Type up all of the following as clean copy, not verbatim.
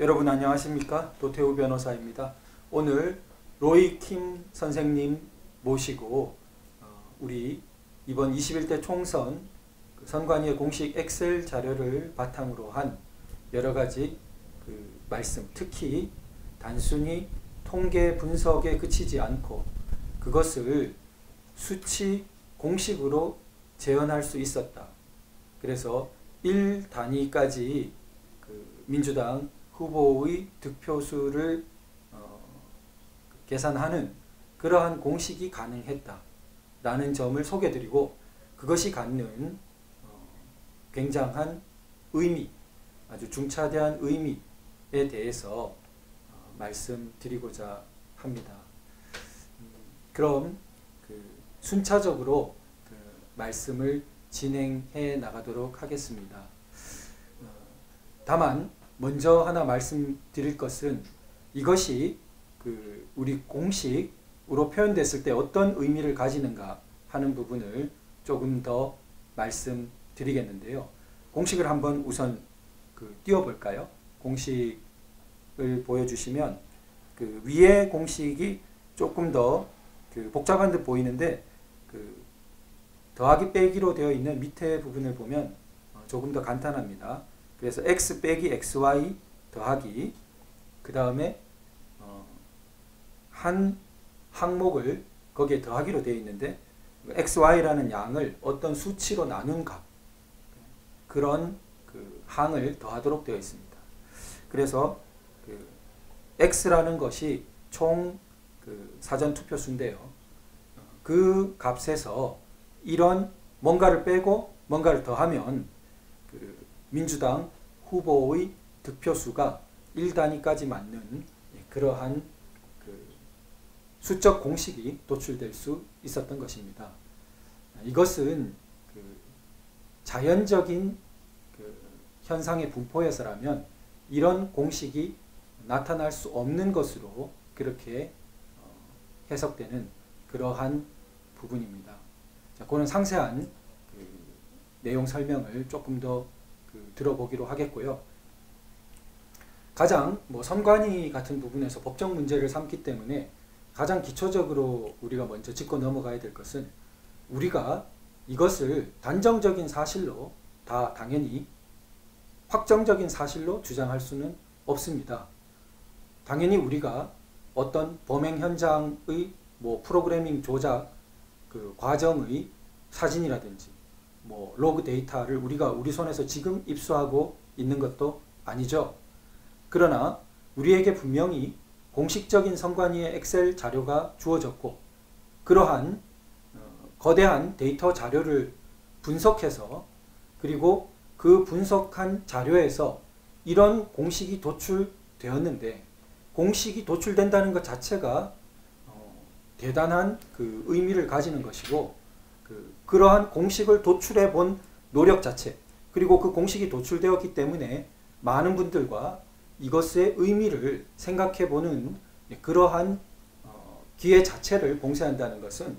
여러분 안녕하십니까? 도태우 변호사입니다. 오늘 로이 킴 선생님 모시고 우리 이번 21대 총선 선관위의 공식 엑셀 자료를 바탕으로 한 여러가지 말씀, 특히 단순히 통계 분석에 그치지 않고 그것을 수치 공식으로 재현할 수 있었다. 그래서 1단위까지 민주당 후보의 득표수를 계산하는 그러한 공식이 가능했다라는 점을 소개드리고 그것이 갖는 굉장한 의미, 아주 중차대한 의미에 대해서 말씀드리고자 합니다. 그럼 순차적으로 말씀을 진행해 나가도록 하겠습니다. 다만 먼저 하나 말씀드릴 것은 이것이 우리 공식으로 표현됐을 때 어떤 의미를 가지는가 하는 부분을 조금 더 말씀드리겠는데요. 공식을 한번 우선 띄워볼까요? 공식을 보여주시면 위에 공식이 조금 더 복잡한 듯 보이는데 더하기 빼기로 되어 있는 밑에 부분을 보면 조금 더 간단합니다. 그래서 x 빼기 xy 더하기 그 다음에 한 항목을 거기에 더하기로 되어 있는데 xy라는 양을 어떤 수치로 나눈 값 그런 항을 더하도록 되어 있습니다. 그래서 x라는 것이 총 사전투표수인데요. 그 값에서 이런 뭔가를 빼고 뭔가를 더하면 민주당 후보의 득표수가 1단위까지 맞는 그러한 수적 공식이 도출될 수 있었던 것입니다. 이것은 자연적인 현상의 분포에서라면 이런 공식이 나타날 수 없는 것으로 그렇게 해석되는 그러한 부분입니다. 자, 그런 상세한 내용 설명을 조금 더 들어보기로 하겠고요. 가장 선관위 같은 부분에서 법적 문제를 삼기 때문에 가장 기초적으로 우리가 먼저 짚고 넘어가야 될 것은 우리가 이것을 단정적인 사실로 다 당연히 확정적인 사실로 주장할 수는 없습니다. 당연히 우리가 어떤 범행 현장의 프로그래밍 조작 과정의 사진이라든지 로그 데이터를 우리가 우리 손에서 지금 입수하고 있는 것도 아니죠. 그러나 우리에게 분명히 공식적인 선관위의 엑셀 자료가 주어졌고 그러한 거대한 데이터 자료를 분석해서 그리고 그 분석한 자료에서 이런 공식이 도출되었는데 공식이 도출된다는 것 자체가 대단한 의미를 가지는 것이고 그러한 공식을 도출해 본 노력 자체 그리고 그 공식이 도출되었기 때문에 많은 분들과 이것의 의미를 생각해 보는 그러한 기회 자체를 봉쇄한다는 것은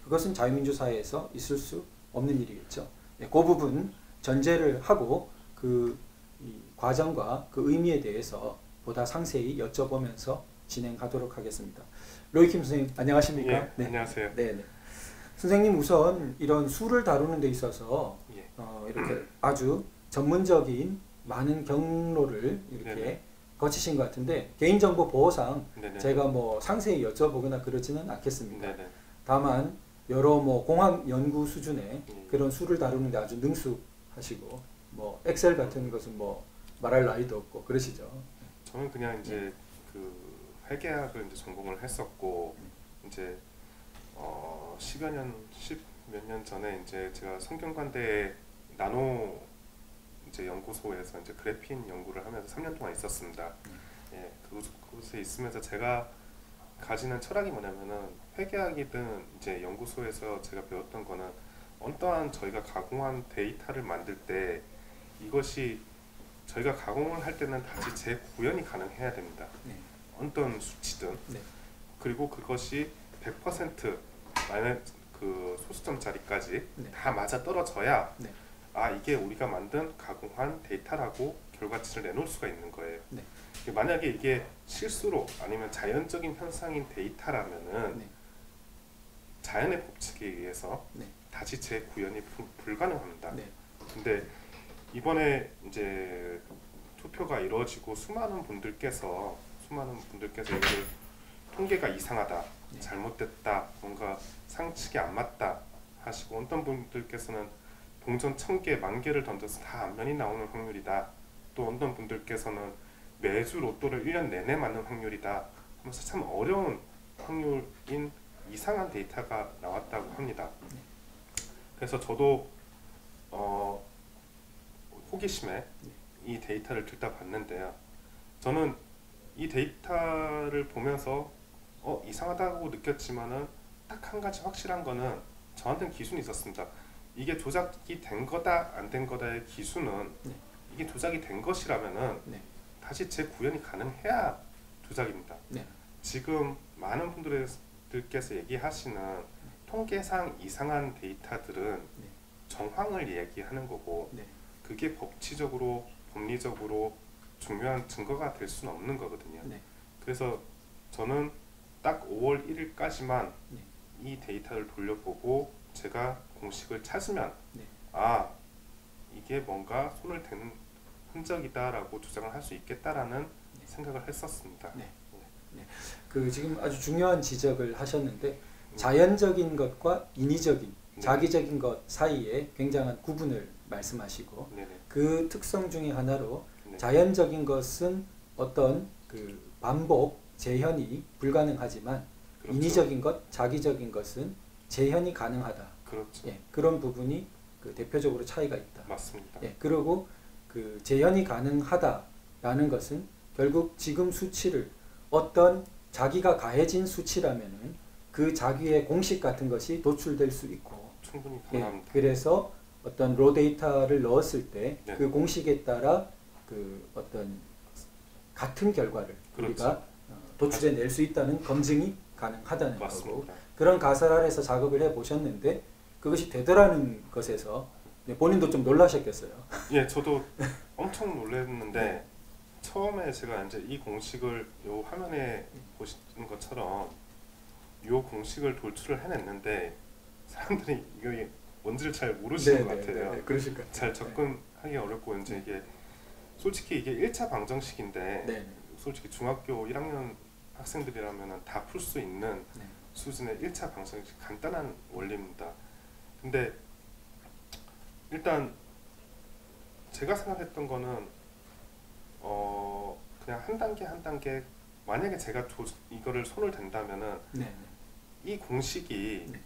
그것은 자유민주사회에서 있을 수 없는 일이겠죠. 그 부분 전제를 하고 이 과정과 그 의미에 대해서 보다 상세히 여쭤보면서 진행하도록 하겠습니다. 로이 킴 선생님 안녕하십니까? 예, 네. 안녕하세요. 네. 선생님 우선 이런 수를 다루는 데 있어서 이렇게 아주 전문적인 많은 경로를 이렇게 네네. 거치신 것 같은데 개인정보 보호상 네네. 제가 상세히 여쭤보거나 그러지는 않겠습니다. 네네. 다만 여러 공학 연구 수준의 예. 그런 수를 다루는데 아주 능숙하시고 엑셀 같은 것은 말할 나위도 없고 그러시죠. 저는 그냥 이제 회계학을 이제 전공을 했었고 이제 10몇 년 전에 이제 제가 성균관대 나노 이제 연구소에서 이제 그래핀 연구를 하면서 3년 동안 있었습니다. 예, 그곳에 있으면서 제가 가지는 철학이 뭐냐면은 회계학이든 이제 연구소에서 제가 배웠던 거는 어떠한 저희가 가공한 데이터를 만들 때 이것이 저희가 가공을 할 때는 다시 재구현이 가능해야 됩니다. 네. 어떤 수치든. 네. 그리고 그것이 100% 소수점짜리까지 네. 다 맞아 떨어져야 네. 이게 우리가 만든 가공한 데이터라고 결과치를 내놓을 수가 있는 거예요. 네. 만약에 이게 실수로 아니면 자연적인 현상인 데이터라면은 네. 자연의 법칙에 의해서 네. 다시 재구현이 불가능합니다. 네. 근데 이번에 이제 투표가 이루어지고 수많은 분들께서 이거를 통계가 이상하다, 네. 잘못됐다, 뭔가 상식이 안 맞다 하시고, 어떤 분들께서는 동전 1000개, 10,000개를 던져서 다 앞면이 나오는 확률이다, 또 어떤 분들께서는 매주 로또를 1년 내내 맞는 확률이다 하면서 참 어려운 확률인 이상한 데이터가 나왔다고 합니다. 그래서 저도 호기심에 이 데이터를 들여다봤는데요. 저는 이 데이터를 보면서 이상하다고 느꼈지만은 딱 한 가지 확실한 거는 저한테는 기준이 있었습니다. 이게 조작이 된 거다 안 된 거다의 기준은 네. 이게 조작이 된 것이라면은 네. 다시 재구현이 가능해야 조작입니다. 네. 지금 많은 분들께서 얘기하시는 통계상 이상한 데이터들은 네. 정황을 얘기하는 거고, 네. 그게 법치적으로 법리적으로 중요한 증거가 될 수는 없는 거거든요. 네. 그래서 저는 딱 5월 1일까지만 네. 이 데이터를 돌려보고 제가 공식을 찾으면 네. 아, 이게 뭔가 손을 대는 흔적이다라고 주장을 할 수 있겠다라는 네. 생각을 했었습니다. 네. 그 지금 아주 중요한 지적을 하셨는데, 자연적인 것과 인위적인, 네. 자기적인 것 사이에 굉장한 구분을 말씀하시고, 네네. 그 특성 중에 하나로 네. 자연적인 것은 어떤 그 반복, 재현이 불가능하지만 그렇죠. 인위적인 것, 자기적인 것은 재현이 가능하다. 그렇죠. 예, 그런 부분이 그 대표적으로 차이가 있다. 맞습니다. 예, 그리고 그 재현이 가능하다라는 것은 결국 지금 수치를 어떤 자기가 가해진 수치라면은 그 자기의 공식 같은 것이 도출될 수 있고, 충분히 예, 가능합니다. 그래서 어떤 로 데이터를 넣었을 때 네. 그 공식에 따라 그 어떤 같은 결과를 그렇죠. 우리가 도출해 낼 수 있다는 검증이 가능하다는 거고, 맞습니다. 그런 가설 아래서 작업을 해 보셨는데 그것이 되더라는 것에서 본인도 좀 놀라셨겠어요. 예, 저도 엄청 놀랐는데 네. 처음에 제가 이제 이 공식을 요 화면에 보시는 것처럼 요 공식을 도출을 해냈는데 사람들이 이게 뭔지를 잘 모르시는 것 같아요. 그러실 것 같아요. 잘 접근하기 어렵고, 이제 이게 솔직히 이게 1차 방정식인데 네. 솔직히 중학교 1학년 학생들이라면 다 풀 수 있는 네. 수준의 1차 방정식, 간단한 원리입니다. 근데 일단 제가 생각했던 거는 그냥 한 단계 한 단계, 만약에 제가 이거를 손을 댄다면은 네. 이 공식이 네.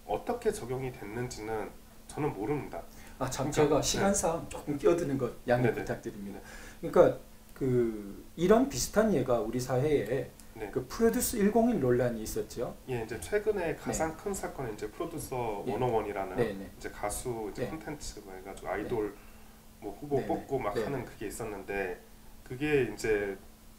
어떻게 적용이 됐는지는 저는 모릅니다. 아, 참, 그러니까, 제가 시간상 조금 끼어드는 것 양해 네네. 부탁드립니다. 그러니까 그 이런 비슷한 예가 우리 사회에 네. 그 프로듀스 101 논란이 있었죠. 예, 이제 최근에 가장 큰 사건은 이제 프로듀서 예. 101이라는 네, 네. 이제 가수 이제 네. 콘텐츠가 해가지고 아이돌 뭐 후보 네, 네. 뽑고 막 네, 하는 네. 그게 있었는데, 그게 이제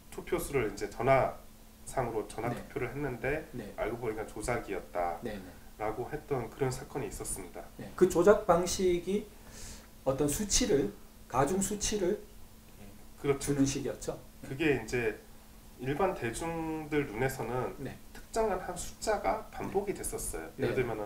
투표수를 이제 전화상으로 전화 네. 투표를 했는데 네. 알고 보니까 조작이었다라고 네, 네. 했던 그런 사건이 있었습니다. 네. 그 조작 방식이 어떤 수치를, 가중 수치를 그렇죠. 주는 식이었죠. 그게 이제 일반 대중들 눈에서는 네. 특정한 한 숫자가 반복이 됐었어요. 네. 예를 들면은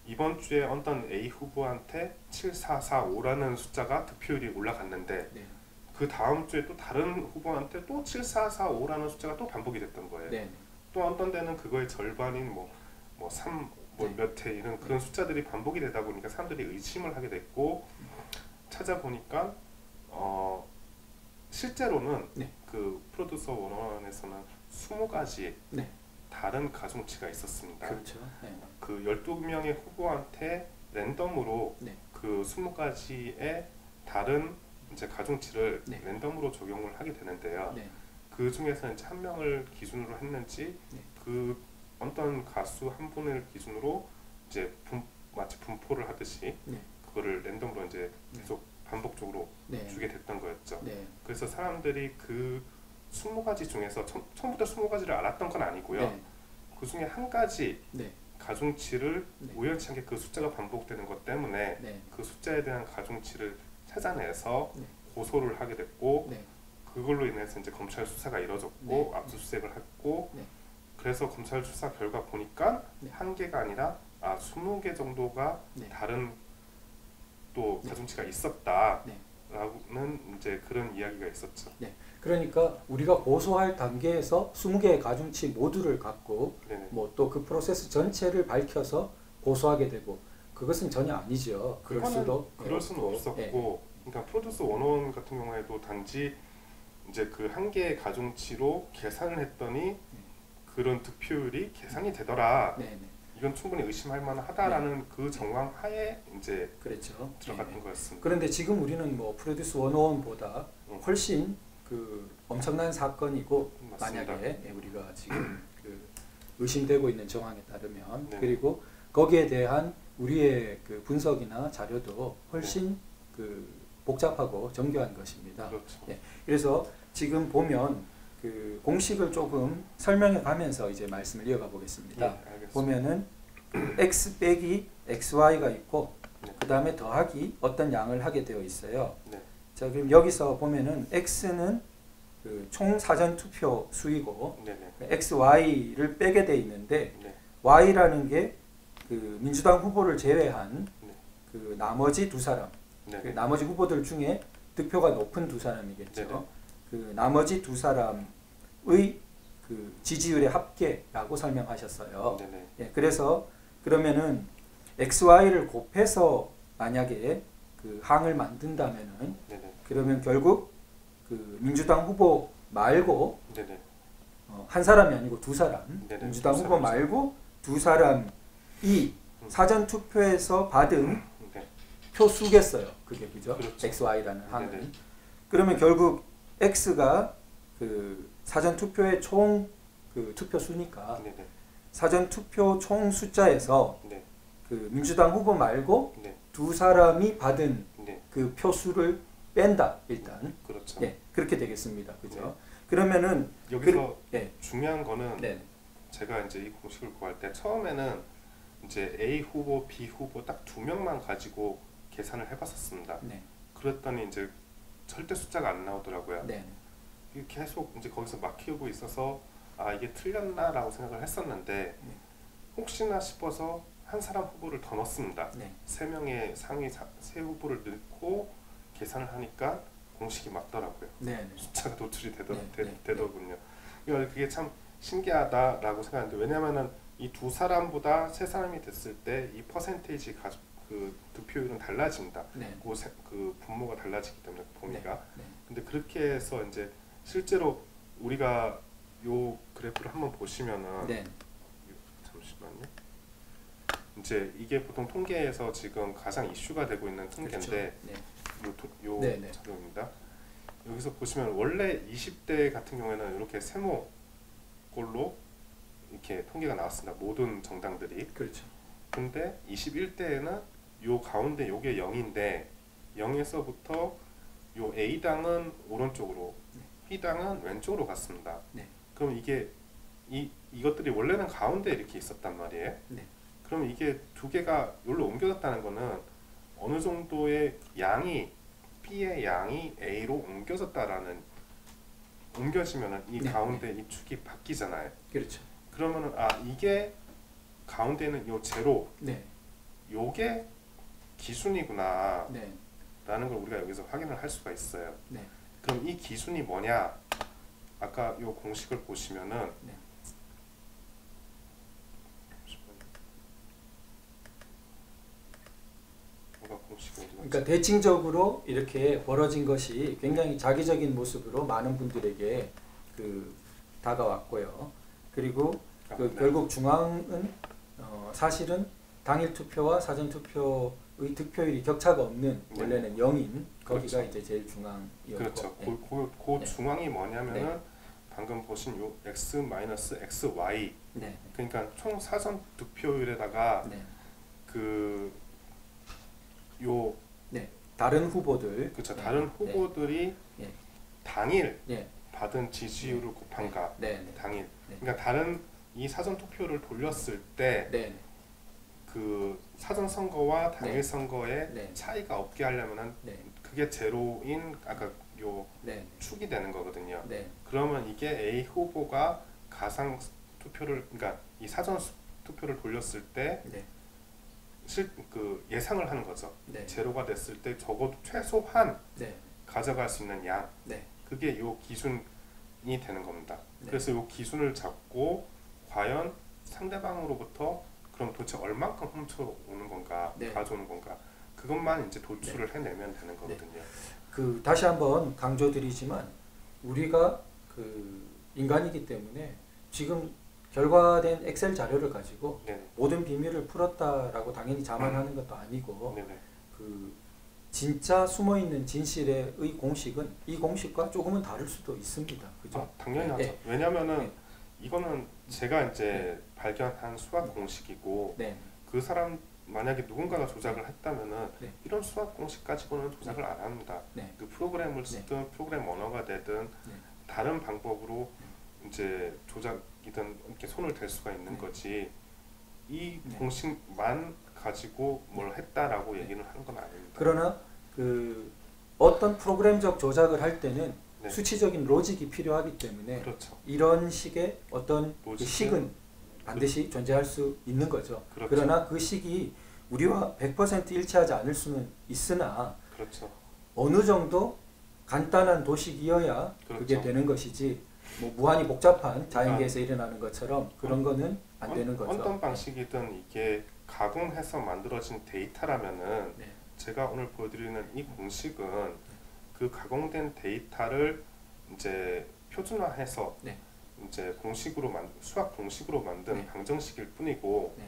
이번 주에 어떤 A 후보한테 7445라는 숫자가 득표율이 올라갔는데, 네. 그 다음 주에 또 다른 후보한테 또 7445라는 숫자가 또 반복이 됐던 거예요. 네. 또 어떤 데는 그거의 절반인 뭐 3, 네. 몇 회 이런 그런 숫자들이 반복이 되다 보니까 사람들이 의심을 하게 됐고, 찾아보니까 실제로는 네. 그 프로듀서 원원에서는 20가지 네. 다른 가중치가 있었습니다. 그렇죠. 네. 그 12명의 후보한테 랜덤으로 네. 그 20가지의 다른 이제 가중치를 네. 랜덤으로 적용을 하게 되는데요. 네. 그 중에서 이제 한 명을 기준으로 했는지, 네. 그 어떤 가수 한 분을 기준으로 이제 마치 분포를 하듯이 네. 그거를 랜덤으로 이제 계속 반복적으로 네. 주게 됐던 거였죠. 네. 그래서 사람들이 그 20가지 중에서 처음부터 20가지를 알았던 건 아니고요. 네. 그 중에 한 가지 네. 가중치를 네. 우연치 않게 그 숫자가 반복되는 것 때문에 네. 그 숫자에 대한 가중치를 찾아내서 네. 고소를 하게 됐고 네. 그걸로 인해서 이제 검찰 수사가 이루어졌고 네. 압수수색을 했고 네. 그래서 검찰 수사 결과 보니까 네. 한 개가 아니라 20개 정도가 네. 다른 또 네. 가중치가 있었다라는 네. 이제 그런 이야기가 있었죠. 그러니까 우리가 고소할 단계에서 20개의 가중치 모두를 갖고 네네. 뭐 또 그 프로세스 전체를 밝혀서 고소하게 되고 그것은 전혀 아니죠. 그럴 수도 그럴 수는 없고. 없었고 예. 그러니까 프로듀스 101 같은 경우에도 단지 이제 그 한 개의 가중치로 계산을 했더니 그런 득표율이 계산이 되더라. 네, 네. 이건 충분히 의심할 만하다라는 그 정황 하에 이제 그렇죠. 들어갔던 예. 거였습니다. 그런데 지금 우리는 뭐 프로듀스 101보다 훨씬 그 엄청난 사건이고 맞습니다. 만약에 우리가 지금 그 의심되고 있는 정황에 따르면 네. 그리고 거기에 대한 우리의 그 분석이나 자료도 훨씬 그 복잡하고 정교한 것입니다. 그렇죠. 예. 그래서 지금 보면 그 공식을 조금 설명해 가면서 이제 말씀을 이어가 보겠습니다. 네, 알겠습니다. 보면은 x 빼기 xy가 있고 네. 그 다음에 더하기 어떤 양을 하게 되어 있어요. 네. 자, 그럼 여기서 보면은 x는 그 총 사전 투표 수이고 네네. xy를 빼게 돼 있는데 네. y라는 게 그 민주당 후보를 제외한 네. 그 나머지 두 사람, 네. 그 나머지 후보들 중에 득표가 높은 두 사람이겠죠. 네네. 그 나머지 두 사람의 그 지지율의 합계라고 설명하셨어요. 네네. 예, 그래서 그러면은 xy를 곱해서 만약에 그 항을 만든다면은 네네. 그러면 결국 그 민주당 후보 말고 네네. 한 사람이 아니고 두 사람, 네네. 민주당 두 후보 사람이죠. 말고 두 사람이 사전 투표에서 받은 네. 표수겠어요. 그게 그죠? 그렇죠. xy라는 항은. 네네. 그러면 결국 x가 그 사전 투표의 총 그 투표 수니까 네네. 사전 투표 총 숫자에서 네. 그 민주당 후보 말고 네. 두 사람이 받은 네. 그 표수를 뺀다 일단. 그렇죠. 예, 그렇게 되겠습니다. 그죠? 네. 그러면은 여기서 예, 중요한 거는 네, 제가 이제 이 공식을 구할 때 처음에는 이제 A 후보, B 후보 딱 두 명만 가지고 계산을 해봤었습니다. 네, 그랬더니 이제 절대 숫자가 안 나오더라고요. 네, 이게 계속 이제 거기서 막히고 있어서 이게 틀렸나라고 생각을 했었는데 네. 혹시나 싶어서 한 사람 후보를 더 넣었습니다. 네, 세 명의 상위 세 후보를 넣고 계산을 하니까 공식이 맞더라고요. 네, 네. 숫자가 노출이 네. 되더군요. 그러니까 그게 참 신기하다라고 생각하는데 왜냐하면은 이 두 사람보다 세 사람이 됐을 때 이 퍼센테이지 그 득표율은 달라진다. 네. 그 분모가 달라지기 때문에 범위가. 네. 근데 그렇게 해서 이제 실제로 우리가 요 그래프를 한번 보시면은 네. 잠시만요. 이제 이게 보통 통계에서 지금 가장 이슈가 되고 있는 통계인데 그렇죠. 네. 요 네, 네. 자료입니다. 여기서 보시면 원래 20대 같은 경우에는 이렇게 세모꼴로 이렇게 통계가 나왔습니다. 모든 정당들이. 그렇죠. 근데 21대에는 요 가운데 요게 0인데 0에서부터 요 A당은 오른쪽으로 B당은 왼쪽으로 갔습니다. 네. 그럼 이게 이것들이 원래는 가운데 이렇게 있었단 말이에요. 네. 그럼 이게 두 개가 여기로 옮겨졌다는 거는 어느 정도의 양이 B의 양이 A로 옮겨지면은 이 네. 가운데 이 축이 바뀌잖아요. 그렇죠. 그러면은 이게 가운데는 요 제로 네. 요게 기준이구나 네. 라는 걸 우리가 여기서 확인을 할 수가 있어요. 네. 그럼 이 기준이 뭐냐? 아까 요 공식을 보시면은 네. 공식이 어디 그러니까 갔지? 대칭적으로 이렇게 벌어진 것이 굉장히 자기적인 모습으로 많은 분들에게 그 다가왔고요. 그리고 그 네. 결국 중앙은 사실은 당일 투표와 사전 투표의 득표율이 격차가 없는 네. 원래는 0인 거기가 그렇죠. 이제 제일 중앙이었고. 그렇죠. 네. 그 네. 중앙이 뭐냐면은 네. 방금 보신 요 x-xy 네. 그러니까 총 사전 득표율에다가 네. 요 네. 다른 후보들. 그렇죠. 네. 다른 후보들이 네. 당일 네. 받은 지지율을 곱한 가 네. 네. 당일. 네. 그러니까 다른 이 사전 투표를 돌렸을 때 네. 그 사전 선거와 당일 네. 선거에 네. 차이가 없게 하려면은 네. 그게 제로인 아까 요 네. 축이 되는 거거든요. 네. 그러면 이게 A 후보가 가상 투표를 그러니까 이 사전 투표를 돌렸을 때 네. 그 예상을 하는 거죠. 네. 제로가 됐을 때 적어도 최소한 네. 가져갈 수 있는 양 네. 그게 요 기준이 되는 겁니다. 네. 그래서 요 기준을 잡고 과연 상대방으로부터 그럼 도대체 얼만큼 훔쳐오는 건가 네. 가져오는 건가 그것만 이제 도출을 해내면 되는 거거든요. 그 다시 한번 강조드리지만 우리가 그 인간이기 때문에 지금 결과된 엑셀 자료를 가지고 네네. 모든 비밀을 풀었다라고 당연히 자만하는 것도 아니고 네네. 그 진짜 숨어 있는 진실의 공식은 이 공식과 조금은 다를 수도 있습니다. 그죠? 당연히 하죠. 네. 왜냐면은 네. 이거는 제가 이제 발견한 수학 공식이고 네. 그 사람 만약에 누군가가 조작을 했다면은 네. 이런 수학 공식 가지고는 조작을 안 합니다. 네. 그 프로그램을 쓰든 프로그램 언어가 되든 네. 다른 방법으로 이제 조작이든 이렇게 손을 댈 수가 있는 네. 거지 이 네. 공식만 가지고 뭘 했다라고 얘기는 하는 건 아닙니다. 그러나 그 어떤 프로그램적 조작을 할 때는 네. 수치적인 로직이 필요하기 때문에 그렇죠. 이런 식의 어떤 그 로직은 식은 반드시 존재할 수 있는 거죠. 그렇죠. 그러나 그 식이 우리와 100% 일치하지 않을 수는 있으나 그렇죠. 어느 정도 간단한 도식이어야 그렇죠. 그게 되는 것이지 뭐 무한히 복잡한 자연계에서 일어나는 것처럼 그런 거는 안 되는 거죠. 어떤 방식이든 이게 가공해서 만들어진 데이터라면은 네. 제가 오늘 보여드리는 이 공식은 그 가공된 데이터를 이제 표준화해서 네. 이제 공식으로 수학 공식으로 만든 네. 방정식일 뿐이고 네.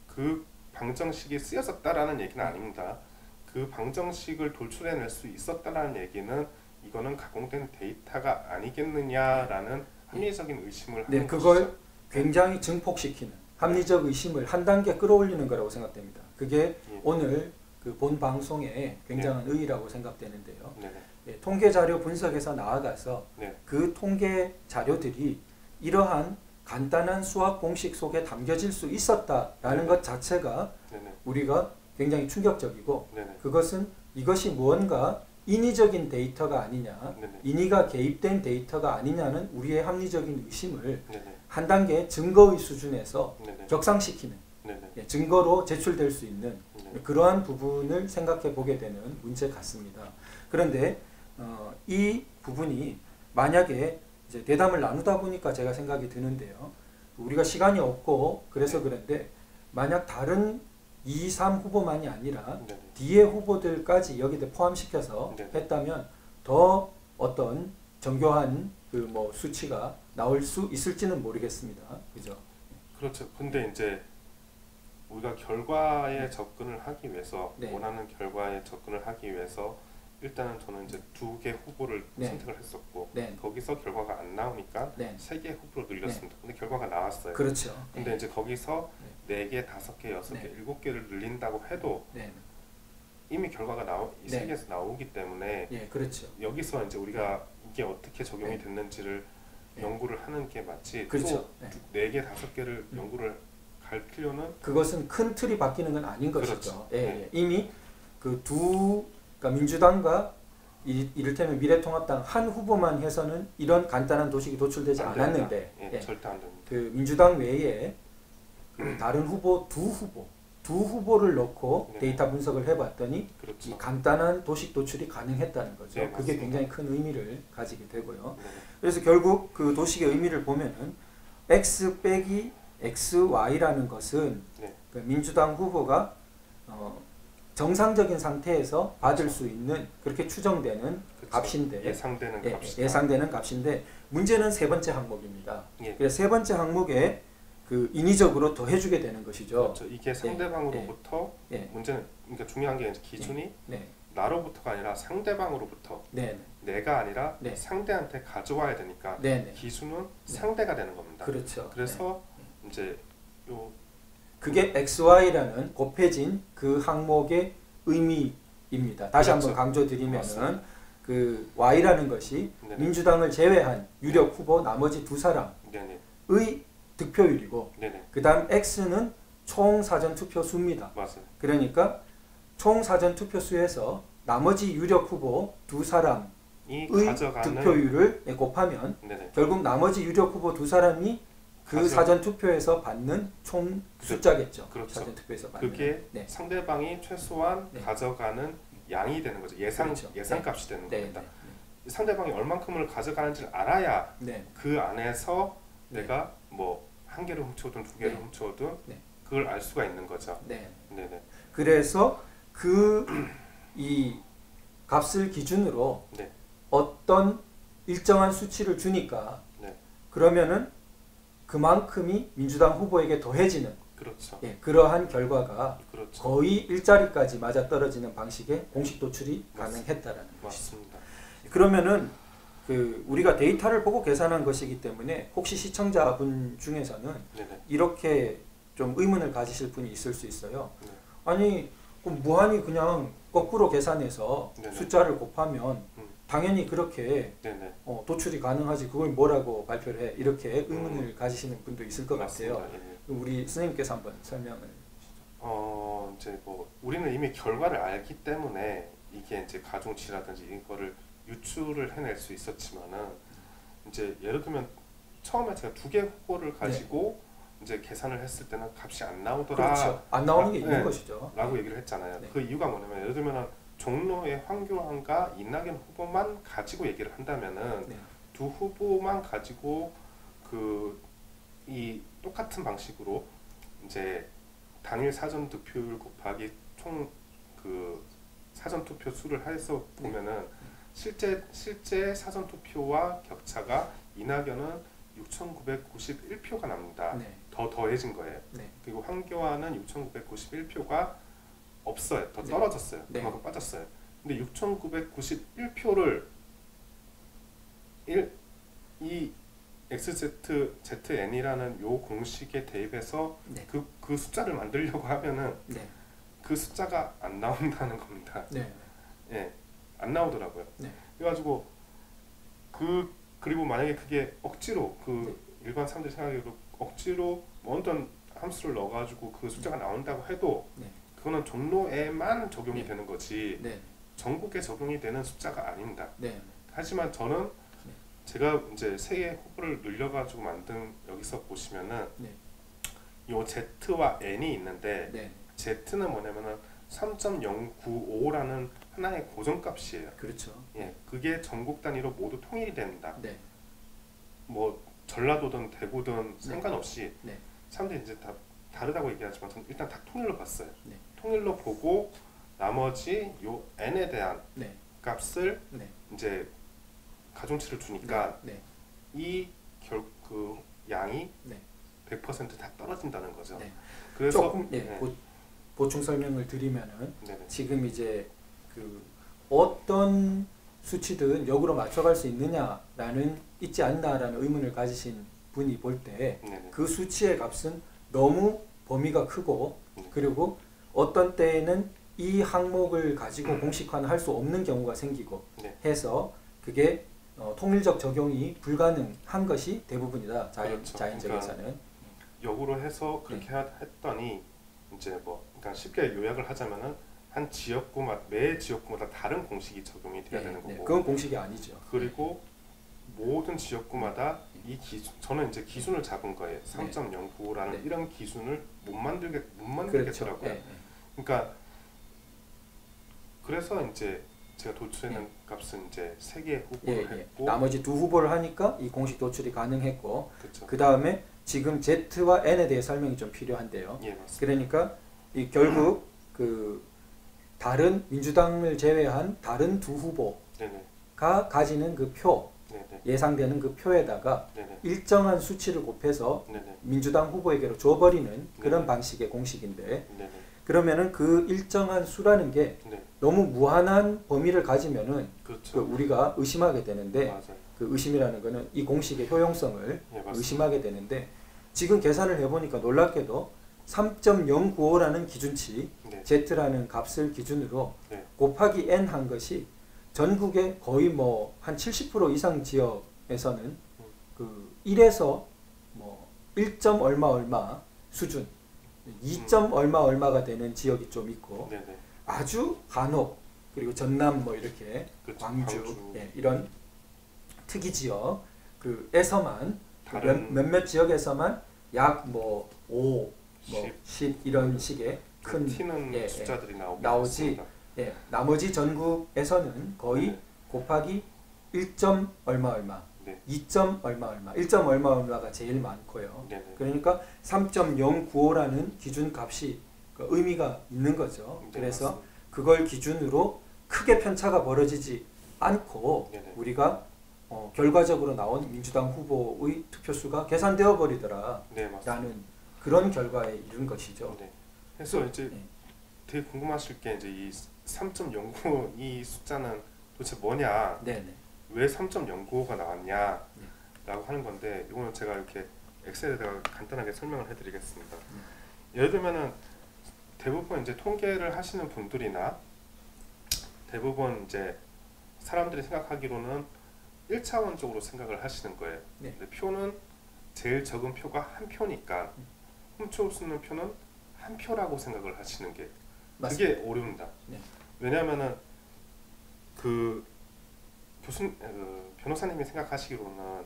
그 방정식이 쓰여졌다라는 얘기는 아닙니다. 그 방정식을 도출해낼 수 있었다라는 얘기는 이거는 가공된 데이터가 아니겠느냐라는 합리적인 의심을 네, 하는 그걸 것이죠. 굉장히 증폭시키는 합리적 의심을 한 단계 끌어올리는 거라고 생각됩니다. 그게 예. 오늘 그 본 방송의 굉장한 의의라고 생각되는데요. 네네. 예, 통계 자료 분석에서 나아가서 네. 그 통계 자료들이 이러한 간단한 수학 공식 속에 담겨질 수 있었다라는 네네. 것 자체가 네네. 우리가 굉장히 충격적이고 네네. 그것은 이것이 무언가 인위적인 데이터가 아니냐, 네네. 인위가 개입된 데이터가 아니냐는 우리의 합리적인 의심을 네네. 한 단계 증거의 수준에서 네네. 격상시키는 네네. 증거로 제출될 수 있는 네네. 그러한 부분을 생각해 보게 되는 문제 같습니다. 그런데 이 부분이 만약에 이제 대담을 나누다 보니까 제가 생각이 드는데요. 우리가 시간이 없고 그래서 그런데 만약 다른 2, 3 후보만이 아니라 네네. 뒤에 후보들까지 여기에 포함시켜서 네네. 했다면 더 어떤 정교한 그 뭐 수치가 나올 수 있을지는 모르겠습니다. 그죠? 그렇죠. 근데 이제 우리가 결과에 접근을 하기 위해서 네. 원하는 결과에 접근을 하기 위해서 일단은 저는 이제 2개 후보를 네. 선택을 했었고 네. 거기서 결과가 안 나오니까 네. 3개 후보로 늘렸습니다. 근데 결과가 나왔어요. 그렇죠. 근데 네. 이제 거기서 4개, 5개, 6개, 네. 7개를 늘린다고 해도 네. 이미 결과가 이 네. 3개에서 나오기 때문에 예, 그렇죠. 여기서 이제 우리가 이게 어떻게 적용이 네. 됐는지를 네. 연구를 하는 게 맞지 그렇죠. 또 네. 4개, 5개를 연구를 갈 필요는 그것은 큰 틀이 바뀌는 건 아닌 그렇죠. 것이죠. 예, 네. 예. 이미 그러니까 민주당과 이를테면 미래통합당 한 후보만 해서는 이런 간단한 도식이 도출되지 안 된다. 않았는데 예, 절대 안 됩니다. 그 민주당 외에 그 다른 후보 두 후보를 넣고 네. 데이터 분석을 해봤더니 이 그렇죠. 간단한 도식 도출이 가능했다는 거죠. 네, 그게 맞습니다. 굉장히 큰 의미를 가지게 되고요. 네. 그래서 결국 그 도식의 의미를 보면은 x 빼기 xy라는 것은 네. 그 민주당 후보가 정상적인 상태에서 받을 수 있는 그렇게 추정되는 그렇죠. 값인데 예상되는 값이다. 예상되는 값인데 문제는 세 번째 항목입니다. 예. 그래서 세 번째 항목에 그 인위적으로 더해주게 되는 것이죠. 그렇죠. 이게 상대방으로부터 예. 문제는 그러니까 중요한 게 이제 기준이 네, 나로부터가 아니라 상대방으로부터 네, 내가 아니라 네. 상대한테 가져와야 되니까 네, 네. 기준은 상대가 되는 겁니다. 그렇죠. 그래서 이제 요 그게 XY라는 곱해진 그 항목의 의미입니다. 다시 그렇죠. 한번 강조드리면은 맞습니다. 그 Y라는 것이 네네. 민주당을 제외한 유력 후보 나머지 두 사람의 네네. 득표율이고 네네. 그 다음 X는 총 사전투표 수입니다. 맞아요. 그러니까 총 사전투표 수에서 나머지 유력 후보 두 사람의 이 가져가는 득표율을 곱하면 네네. 결국 나머지 유력 후보 두 사람이 그 사전 투표에서 받는 총 숫자겠죠. 그렇죠. 사전 투표에서 받는. 그게 네. 상대방이 최소한 네. 가져가는 양이 되는 거죠. 그렇죠. 예상값이 되는 네. 겁니다. 상대방이 얼만큼을 가져가는지를 알아야 네. 그 안에서 네. 내가 뭐 한 개를 훔쳐오든 두 개를 네. 훔쳐오든 네. 그걸 알 수가 있는 거죠. 네. 네네. 그래서 그 이 값을 기준으로 네. 어떤 일정한 수치를 주니까 네. 그러면은 그만큼이 민주당 후보에게 더해지는 그렇죠. 그러한 결과가 그렇죠. 거의 일자리까지 맞아떨어지는 방식의 공식 도출이 가능했다라는 것이죠. 맞습니다. 그러면은 그 우리가 데이터를 보고 계산한 것이기 때문에 혹시 시청자분 중에서는 네네. 이렇게 좀 의문을 가지실 분이 있을 수 있어요. 네. 아니 그럼 무한히 그냥 거꾸로 계산해서 네네. 숫자를 곱하면 당연히 그렇게 네네. 도출이 가능하지 그걸 뭐라고 발표를 해 이렇게 의문을 가지시는 분도 있을 것 맞습니다. 같아요. 예. 우리 선생님께서 한번 설명을. 이제 뭐 우리는 이미 결과를 알기 때문에 이게 이제 가중치라든지 이거를 유추를 해낼 수 있었지만은 이제 예를 들면 처음에 제가 두 개 후보를 가지고 이제 계산을 했을 때는 값이 안 나오더라. 그렇죠. 안 나오는 게 있는 것이죠. 라고 얘기를 했잖아요. 네. 그 이유가 뭐냐면 예를 들면 종로의 황교안과 이낙연 후보만 가지고 얘기를 한다면은 네. 두 후보만 가지고 이 똑같은 방식으로 이제 당일 사전 득표율 곱하기 총 그 사전 투표 수를 해서 보면은 실제 사전 투표와 격차가 이낙연은 6,991표가 납니다. 네. 더 더해진 거예요. 네. 그리고 황교안은 6,991표가 없어요. 더 네. 떨어졌어요. 네. 그만큼 빠졌어요. 근데 6,991표를 이 XZN이라는 요 공식에 대입해서 네. 그 숫자를 만들려고 하면은 네. 그 숫자가 안 나온다는 겁니다. 네. 예, 안 나오더라고요. 네. 그래가지고 그리고 만약에 그게 억지로 네. 일반 사람들이 생각하기로 억지로 뭐 어떤 함수를 넣어가지고 그 숫자가 나온다고 해도 네. 그거는 종로에만 적용이 네. 되는 거지 네. 전국에 적용이 되는 숫자가 아닙니다. 네. 하지만 저는 제가 이제 세 개의 후보를 늘려가지고 만든 여기서 보시면은 네. 요 Z와 N이 있는데 네. Z는 뭐냐면은 3.095라는 하나의 고정값이에요. 그렇죠. 예, 그게 전국 단위로 모두 통일이 된다. 네. 뭐 전라도든 대구든 상관없이 네. 사람들이 이제 다 다르다고 얘기하지만 저는 일단 다 통일로 봤어요. 네. 통일로 보고 나머지 요 n에 대한 네. 값을 네. 이제 가중치를 주니까 네. 그 양이 네. 100%다 떨어진다는 거죠. 네. 그래서 조금 보충 설명을 드리면은 네네. 지금 이제 그 어떤 수치든 역으로 맞춰갈 수 있느냐라는 있지 않나라는 의문을 가지신 분이 볼 때 그 수치의 값은 너무 범위가 크고 그리고 어떤 때에는 이 항목을 가지고 공식화는 할 수 없는 경우가 생기고 해서 그게 통일적 적용이 불가능한 것이 대부분이다. 그렇죠. 자연적에서는 역으로 해서 그렇게 했더니 이제 뭐 그러니까 쉽게 요약을 하자면은 한 지역구마다 매 지역구마다 다른 공식이 적용이 돼야 되는 거고. 그건 공식이 아니죠. 그리고 모든 지역구마다 이 기준 저는 이제 기준을 잡은 거예요. 3.09라는 이런 기준을 못 만들겠더라고요. 그렇죠. 그러니까 그래서 이제 제가 도출해낸 값은 이제 세 개의 후보를 했고 나머지 두 후보를 하니까 이 공식 도출이 가능했고 그렇죠. 그 다음에 지금 Z와 N에 대해 설명이 좀 필요한데요. 예, 맞습니다. 그러니까 이 결국 그 다른 민주당을 제외한 다른 두 후보가 가지는 그 표 예상되는 그 표에다가 일정한 수치를 곱해서 민주당 후보에게로 줘버리는 그런 방식의 공식인데 그러면은 그 일정한 수라는 게 너무 무한한 범위를 가지면은 그렇죠. 우리가 의심하게 되는데 맞아요. 그 의심이라는 거는 이 공식의 효용성을 의심하게 되는데 지금 계산을 해보니까 놀랍게도 3.095라는 기준치 Z라는 값을 기준으로 곱하기 N 한 것이 전국의 거의 뭐 한 70% 이상 지역에서는 그 1에서 뭐 1점 얼마 얼마 수준 2점 얼마 얼마가 되는 지역이 좀 있고 아주 간혹 그리고 전남 뭐 이렇게 그렇죠. 광주. 예, 이런 특이 지역 그에서만 몇몇 지역에서만 약 뭐 5, 뭐 10 이런 식의 큰 튀는 숫자들이 나오지. 예, 나머지 전국에서는 거의 네. 곱하기 1점 얼마 얼마, 네. 2점 얼마 얼마, 1점 얼마 얼마가 제일 많고요. 네, 네. 그러니까 3.095라는 기준 값이 그 의미가 있는 거죠. 네, 그래서 맞습니다. 그걸 기준으로 크게 편차가 벌어지지 않고 네, 네. 우리가 결과적으로 나온 민주당 후보의 투표수가 계산되어 버리더라 네, 맞습니다. 라는 그런 결과에 이른 것이죠. 네. 그래서 이제 네. 되게 궁금하실 게 이제 이 3.09 이 숫자는 도대체 뭐냐, 네네. 왜 3.095가 나왔냐 네. 라고 하는 건데, 이거는 제가 이렇게 엑셀에다가 간단하게 설명을 해드리겠습니다. 예를 들면은 대부분 이제 통계를 하시는 분들이나 대부분 이제 사람들이 생각하기로는 1차원적으로 생각을 하시는 거예요. 네. 근데 표는 제일 적은 표가 한 표니까 훔쳐올 수 있는 표는 한 표라고 생각을 하시는 게 맞습니다. 그게 어려운다. 네. 왜냐하면은 그 변호사님이 생각하시기로는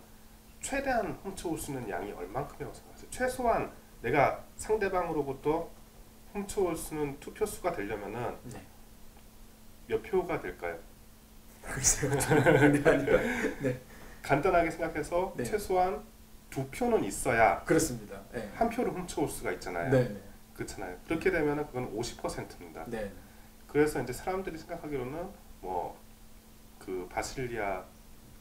최대한 훔쳐올 수 있는 양이 얼만큼이라고 생각하세요? 최소한 내가 상대방으로부터 훔쳐올 수 있는 투표수가 되려면은 네. 몇 표가 될까요? 글쎄요. 네. 간단하게 생각해서 네. 최소한 2표는 있어야 그렇습니다. 네. 한 표를 훔쳐올 수가 있잖아요. 네. 네. 그렇잖아요. 그렇게 되면은 그건 50%입니다. 네. 그래서 이제 사람들이 생각하기로는 뭐 그 바실리아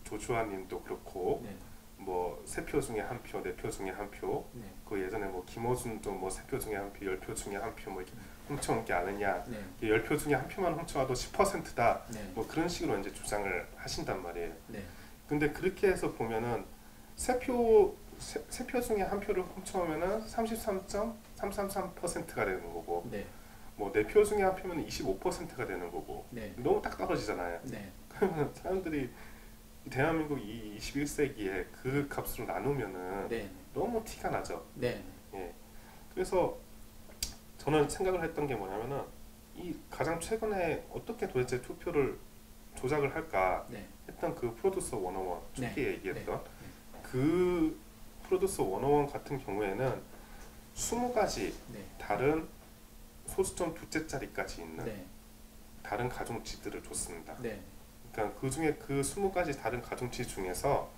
조슈아님도 그렇고 네. 뭐 3표 중에 한 표, 4표 중에 한 표, 네. 그 예전에 뭐 김어준도 뭐 3표 중에 한 표, 10표 중에 한 표 뭐 이렇게 훔쳐온 게 아니냐, 네. 10표 중에 한 표만 훔쳐와도 10%다, 네. 뭐 그런 식으로 이제 주장을 하신단 말이에요. 네. 근데 그렇게 해서 보면은 3표 중에 한 표를 훔쳐오면은 33.333%가 되는 거고, 네. 뭐 4표 중에 한 표면 25%가 되는 거고, 네. 너무 딱 떨어지잖아요. 네. 그러면 사람들이 대한민국 이 21세기에 그 값으로 나누면은 네. 너무 티가 나죠. 네. 예. 그래서 저는 생각을 했던 게 뭐냐면은 이 가장 최근에 어떻게 도대체 투표를 조작을 할까 네. 했던 그 프로듀서 101 초기에 네. 얘기했던 그 프로듀서 101 같은 경우에는 20가지 네. 다른 소수점 두째 자리까지 있는 네. 다른 가중치들을 줬습니다. 네. 그러니까 그 중에 그 20가지 다른 가중치 중에서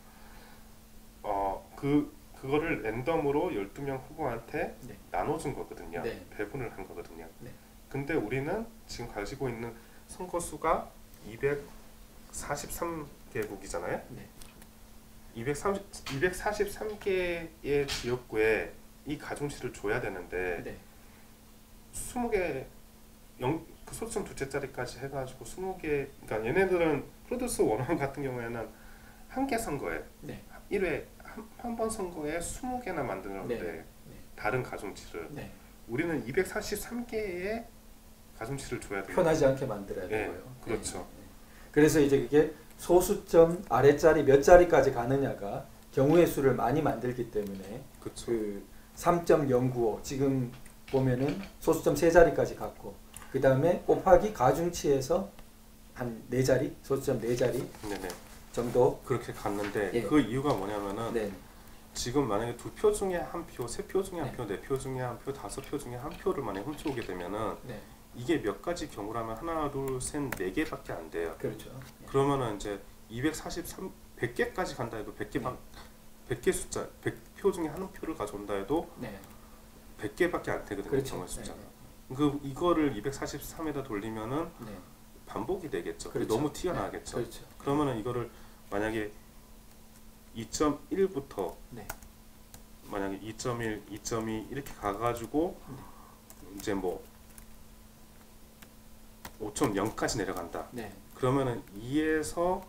그거를 랜덤으로 12명 후보한테 네. 나눠준 거거든요. 네. 배분을 한 거거든요. 네. 근데 근데 우리는 지금 가지고 있는 선거수가 243개국이잖아요. 네. 243개의 지역구에 이 가중치를 줘야 되는데 네. 20개 그 소수점 두째 자리까지 해가지고 20개, 그러니까 얘네들은 프로듀스 101 같은 경우에는 한 개 선거에 네. 1회 한 번 선거에 20개나 만드는데 네. 다른 가중치를 네. 우리는 243개의 가중치를 줘야 돼요. 편하지 않게 만들어야 네, 되고요. 그렇죠. 네. 그래서 이제 그게 소수점 아래자리 몇 자리까지 가느냐가 경우의 수를 많이 만들기 때문에 그렇죠. 그 3.095 지금 보면은 소수점 3자리까지 갔고 그 다음에 곱하기 가중치에서 한 4자리 소수점 4자리 네네. 정도. 그렇게 갔는데 예. 그 이유가 뭐냐면은 네. 지금 만약에 2표 중에 한 표, 3표 중에 한 네. 표, 4표 중에 한 표, 5표 중에 한 표를 만약에 훔쳐오게 되면은 네. 이게 몇 가지 경우라면 하나, 둘, 셋, 4개밖에 안 돼요. 그렇죠. 그러면은 이제 100개까지 간다 해도 100개 네. 100개 숫자, 100표 중에 한 표를 가져온다 해도 네. 100개밖에 안 되거든요. 그렇죠. 경우의 숫자가. 네. 이거를 243에다 돌리면은 네. 반복이 되겠죠. 그렇죠. 너무 튀어나가겠죠. 네. 그렇죠. 그러면은 이거를 만약에 2.1부터 네. 만약에 2.1, 2.2 이렇게 가가지고 이제 뭐 5.0까지 내려간다. 네. 그러면은 2에서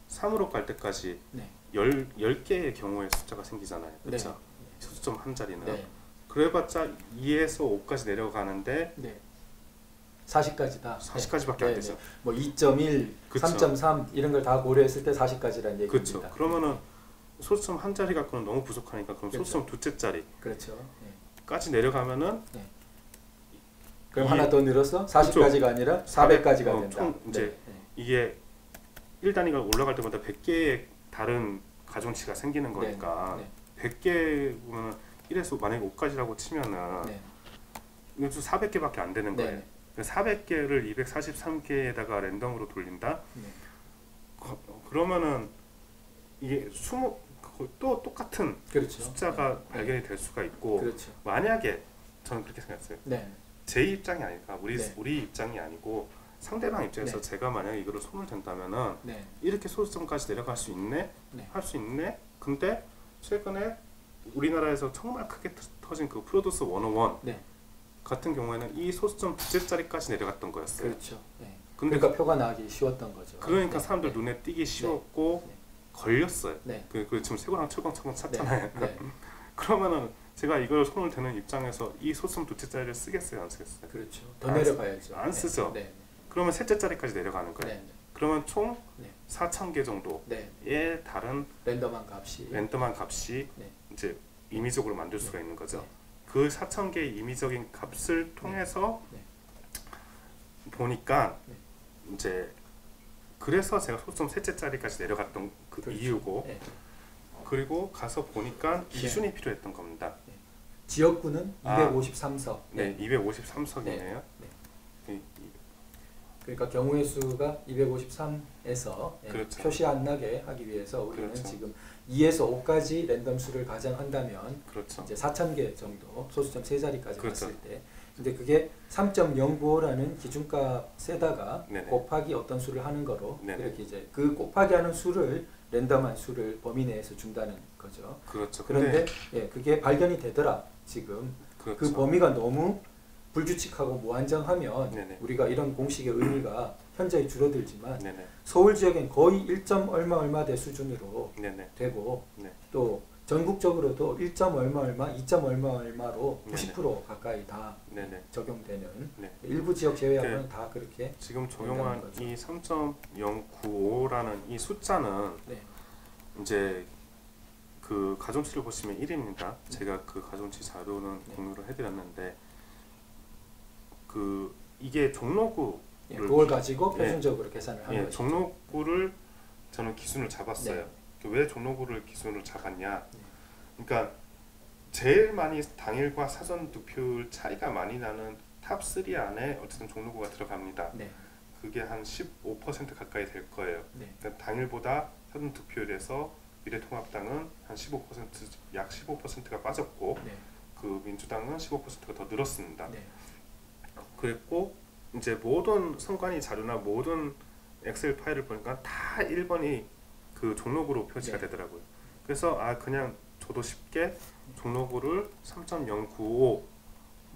3으로 갈 때까지 네. 10개의 경우의 숫자가 생기잖아요. 그렇죠? 네. 소수점 한 자리는. 네. 그래봤자 2에서 5까지 내려가는데 네. 40까지다. 40까지밖에 안 되죠. 뭐 2.1, 그쵸. 3.3 이런 걸 다 고려했을 때 40까지라는 얘기입니다. 그렇죠. 그러면은 소수점 한 자리 갖고는 너무 부족하니까 그럼 그렇죠. 소수점 두째 자리까지 그렇죠. 네. 내려가면은 네. 그럼 이게- 하나 더 늘어서 40까지가 아니라 400까지가 된다. 총 이제 이게 1단위가 올라갈 때마다 100개의 다른 가중치가 생기는 거니까 네. 100개 보면 1에서 만약에 5까지라고 치면은 네. 이건 400개밖에 안 되는 거예요. 네. 400개를 243개에다가 랜덤으로 돌린다? 네. 그러면은 이게 20, 또 똑같은 그렇죠. 숫자가 네. 발견이 될 수가 있고 그렇죠. 만약에 저는 그렇게 생각했어요. 네. 제 입장이 아니까 네. 우리 입장이 아니고 상대방 입장에서 네. 제가 만약에 이거를 손을 댄다면은 네. 이렇게 소수점까지 내려갈 수 있네? 네. 할 수 있네? 근데 최근에 우리나라에서 정말 크게 터진 그 프로듀스 101 네. 같은 경우에는 이 소수점 두째 자리까지 내려갔던 거였어요. 그렇죠. 네. 근데 그러니까 표가 나기 쉬웠던 거죠. 그러니까 네. 사람들 네. 눈에 띄기 쉬웠고 네. 걸렸어요. 네. 그 지금 세고랑 철광철광 찼잖아요. 네. 네. 그러면은 제가 이걸 손을 대는 입장에서 이 소수점 두째 자리를 쓰겠어요, 안 쓰겠어요? 그렇죠. 더 안 내려가야죠. 안 쓰죠. 네. 그러면 셋째 자리까지 내려가는 네. 거예요. 네. 그러면 총 네. 4,000개 정도의 네. 다른 랜덤한 값이 랜덤한 값이 네. 이제 임의적으로 만들 수가 있는 거죠. 네. 그 4,000개의 임의적인 값을 통해서 네. 보니까 네. 이제 그래서 제가 소수점 셋째 자리까지 내려갔던 그 그렇죠. 이유고 네. 그리고 가서 보니까 기준이 필요했던 겁니다. 지역구는 아. 253석. 네, 253석이네요. 네. 그러니까 경우의 수가 253에서 그렇죠. 표시 안 나게 하기 위해서 우리는 그렇죠. 지금 2에서 5까지 랜덤 수를 가정한다면 그렇죠. 이제 4,000개 정도 소수점 세 자리까지 그렇죠. 갔을 때 근데 그게 3.095라는 기준값에다가 네네. 곱하기 어떤 수를 하는 거로 네네. 이렇게 이제 그 곱하기 하는 수를 랜덤한 수를 범위 내에서 준다는 거죠. 그렇죠. 그런데 그게 발견이 되더라. 지금 그렇죠. 그 범위가 너무 불규칙하고 무한정하면 네네. 우리가 이런 공식의 의미가 현저히 줄어들지만 네네. 서울 지역엔 거의 1점 얼마 얼마 대 수준으로 네네. 되고 네. 또 전국적으로도 1점 얼마 얼마, 2점 얼마 얼마로 네네. 90% 가까이 다 네네. 적용되는 네. 일부 지역 제외하고는 다 그렇게 지금 적용한 거죠. 이 3.095라는 이 숫자는 네. 이제 그 가중치를 보시면 1입니다. 제가 그 가중치 자료는 네. 공유를 해드렸는데 그 이게 종로구 그걸 가지고 네. 표준적으로 계산을 하는 거죠. 종로구를 저는 기준을 잡았어요. 네. 왜 종로구를 기준으로 잡았냐? 네. 그러니까 제일 많이 당일과 사전 득표율 차이가 많이 나는 탑 3 안에 어쨌든 종로구가 들어갑니다. 네. 그게 한 15% 가까이 될 거예요. 네. 그러니까 당일보다 사전 득표율에서 미래통합당은 한 15%, 약 15%가 빠졌고 네. 그 민주당은 15%가 더 늘었습니다. 네. 그랬고 이제 모든 선관위 자료나 모든 엑셀 파일을 보니까 다 1번이 그 종로구로 표시가 네. 되더라고요. 그래서 저도 쉽게 종로구를 3.095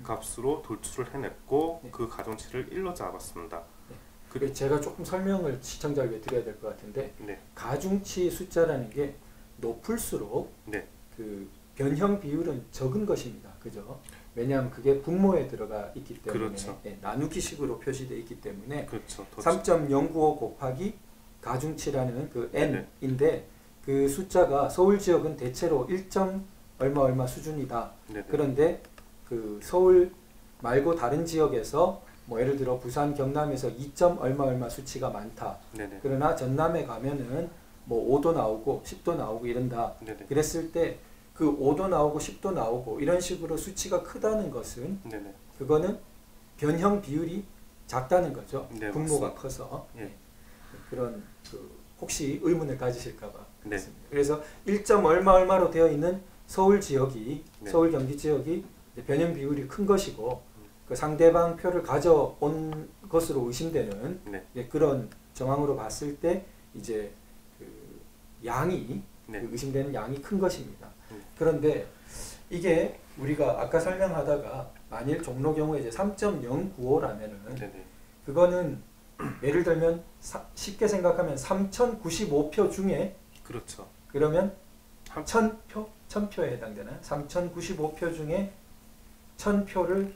값으로 돌출을 해냈고 네. 그 가중치를 1로 잡았습니다. 그리고 제가 조금 설명을 시청자에게 드려야 될 것 같은데 네, 가중치 숫자라는 게 높을수록 네, 그 변형 비율은 적은 것입니다. 그죠? 왜냐하면 그게 분모에 들어가 있기 때문에 그렇죠. 나누기식으로 표시되어 있기 때문에 그렇죠. 3.095 곱하기 가중치라는 그 네네. n인데 그 숫자가 서울 지역은 대체로 1점 얼마 얼마 수준이다. 네네. 그런데 그 서울 말고 다른 지역에서 뭐 예를 들어 부산 경남에서 2점 얼마 얼마 수치가 많다. 네네. 그러나 전남에 가면은 뭐 5도 나오고 10도 나오고 이런다. 네네. 그랬을 때 그 5도 나오고 10도 나오고 이런 식으로 수치가 크다는 것은 네네. 그거는 변형 비율이 작다는 거죠. 네, 분모가 맞습니다. 커서 예. 그런 그 혹시 의문을 가지실까봐 네. 그렇습니다. 그래서 1점 얼마 얼마로 되어 있는 서울 지역이 네. 서울 경기 지역이 이제 변형 비율이 큰 것이고 그 상대방 표를 가져온 것으로 의심되는 네. 그런 정황으로 봤을 때 이제 그 양이 네. 그 의심되는 양이 큰 것입니다. 음. 그런데 이게 우리가 아까 설명하다가 만일 종로 경우에 이제 3.095라면은 네네. 그거는 예를 들면 쉽게 생각하면 3,095표 중에 그렇죠. 그러면 한- 1,000표에 해당되나요? 3,095표 중에 1,000표를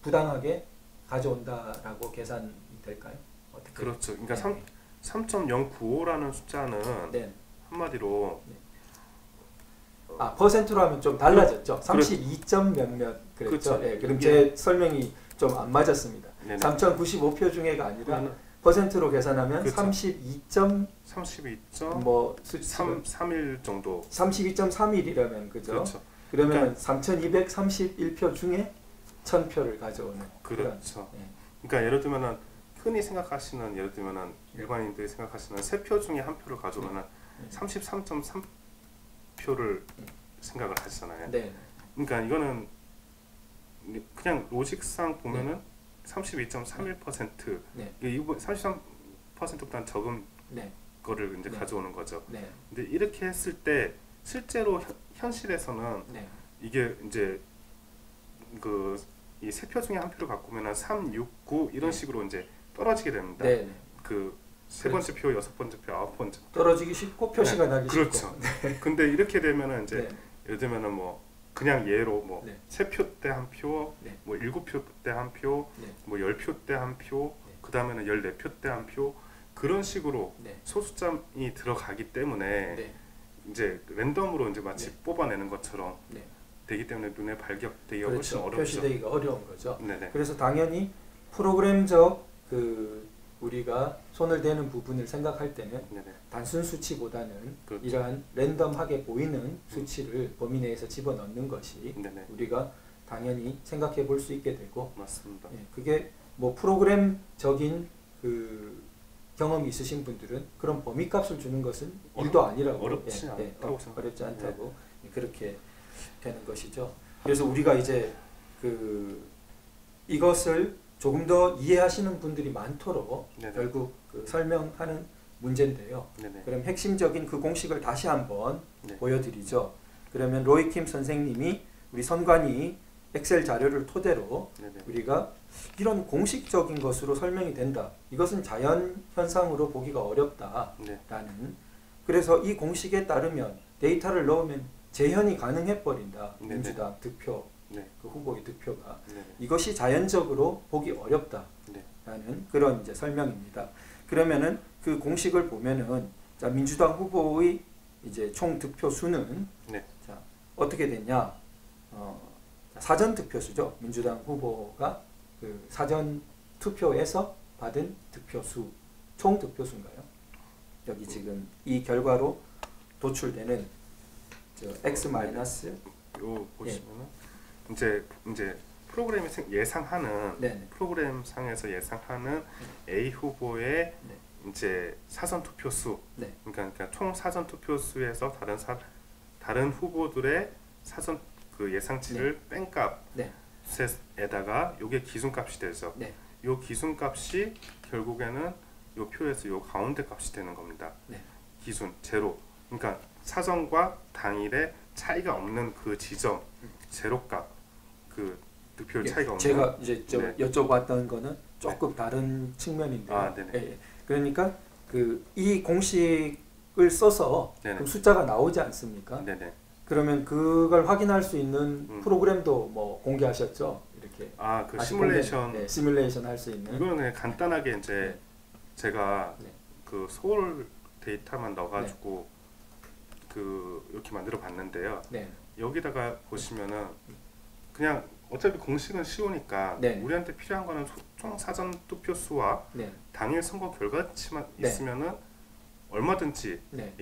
부당하게 가져온다라고 계산이 될까요? 어떻게? 그렇죠. 그러니까 네. 3.095라는 숫자는 네. 한마디로 퍼센트로 하면 좀 달라졌죠. 32점 몇몇 그랬죠. 그렇죠. 예, 그럼 이게- 제 설명이 좀 안 맞았습니다. 네네. 3,095표 중에가 아니라 퍼센트로 계산하면 그렇죠. 32.31 정도. 32.31이라면 그죠? 그렇죠. 그러면 3,231표 중에 1,000표를 가져오는. 그렇죠. 네. 그러니까 예를 들면은 흔히 생각하시는 예를 들면은 일반인들이 생각하시는 3표 중에 1표를 가져오면은 33.3표를 생각을 하시잖아요. 네. 그러니까 이거는 그냥 로직상 보면은 32.31%. 네. 이거 33%보다는 적은 네. 거를 이제 네. 가져오는 거죠. 네. 근데 이렇게 했을 때 실제로 현실에서는 네. 이게 이제 그 이 3표 중에 1표를 갖고 오면 3, 6, 9 이런 네. 식으로 이제 떨어지게 됩니다. 네. 그 세 번째 표, 여섯 번째 표, 아홉 번째 표. 떨어지기 쉽고 표시가 나기 그렇죠. 쉽고. 근데 이렇게 되면은 이제 네. 예를 들면은 뭐 그냥 예로 뭐 네. 3표 때 1표, 네. 뭐 7표 때 1표, 네. 뭐 10표 때 1표, 네. 그 다음에는 14표 때 1표 그런 식으로 네. 소수점이 들어가기 때문에 네. 이제 랜덤으로 이제 마치 네. 뽑아내는 것처럼 네. 되기 때문에 눈에 발격되기가 훨씬 그렇죠. 어렵죠. 표시되기가 어려운 거죠. 네네. 그래서 당연히 프로그램적 그 우리가 손을 대는 부분을 생각할 때는 네네. 단순 수치보다는 그렇죠. 이러한 랜덤하게 보이는 수치를 범위 내에서 집어넣는 것이 네네. 우리가 당연히 생각해 볼 수 있게 되고, 맞습니다. 예, 그게 뭐 프로그램적인 그 경험이 있으신 분들은 그런 범위값을 주는 것은 일도 아니라고, 어렵지 않다고 어렵지 않다고 그렇게 되는 것이죠. 그래서 우리가 이제 그 이것을 조금 더 이해하시는 분들이 많도록 네네. 결국 그 설명하는 문제인데요. 네네. 그럼 핵심적인 그 공식을 다시 한번 네. 보여드리죠. 그러면 로이킴 선생님이 우리 선관위 엑셀 자료를 토대로 네네. 우리가 이런 공식적인 것으로 설명이 된다. 이것은 자연 현상으로 보기가 어렵다라는. 네. 그래서 이 공식에 따르면 데이터를 넣으면 재현이 가능해 버린다. 네네. 민주당 득표, 네. 그 후보의 득표가 네네. 이것이 자연적으로 보기 어렵다라는 네. 그런 이제 설명입니다. 그러면은 그 공식을 보면은 자, 민주당 후보의 이제 총 득표 수는 네. 자, 어떻게 됐냐? 사전 득표수죠. 민주당 후보가 그 사전 투표에서 받은 득표수, 총 득표수인가요? 여기 지금 이 결과로 도출되는 저 x 마이너스 요 보시면은 이제 프로그램이 예상하는 네네. 프로그램 상에서 예상하는 A 후보의 네. 이제 사전 투표수, 네. 그러니까 총 사전 투표수에서 다른 후보들의 사전 그 예상치를 뺀 네. 값에다가 요게 기준값이 되죠. 네. 요 기준값이 결국에는 요 표에서 요 가운데 값이 되는 겁니다. 네. 기준 제로. 그러니까 사전과 당일에 차이가 없는 그 지점 제로값 그 득표율 차이가 없는. 제가 이제 네. 여쭤봤던 거는 조금 다른 측면인데요. 아, 네네. 예. 그러니까 그 이 공식을 써서 네네. 그 숫자가 나오지 않습니까? 네네. 그러면 그걸 확인할 수 있는 프로그램도 뭐 공개하셨죠? 이렇게. 그 아직 시뮬레이션. 네, 시뮬레이션 할 수 있는. 이거는 그냥 간단하게 이제 네. 제가 네. 그 서울 데이터만 넣어가지고 그 이렇게 만들어 봤는데요. 네. 여기다가 보시면은 그냥 어차피 공식은 쉬우니까 네. 우리한테 필요한 거는 총 사전 투표 수와 네. 당일 선거 결과치만 네. 있으면은 얼마든지 네.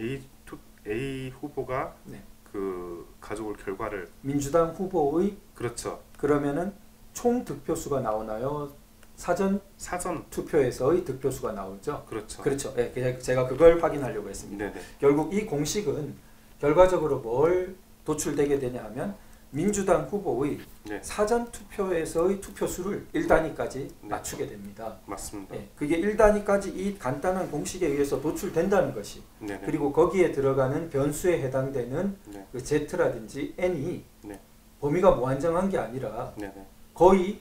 A 후보가 네. 그 가져올 결과를 민주당 후보의 그렇죠. 그러면은 총 득표수가 나오나요? 사전 투표에서의 득표수가 나오죠. 그렇죠. 그렇죠. 예, 제가 그걸 확인하려고 했습니다. 네네. 결국 이 공식은 결과적으로 뭘 도출되게 되냐 하면 민주당 후보의 네. 사전 투표에서의 투표수를 1단위까지 네. 맞추게 됩니다. 맞습니다. 예, 그게 1단위까지 이 간단한 공식에 의해서 도출된다는 것이, 네네. 그리고 거기에 들어가는 변수에 해당되는 네. 그 Z라든지 N이 네. 범위가 무한정한 게 아니라 네네. 거의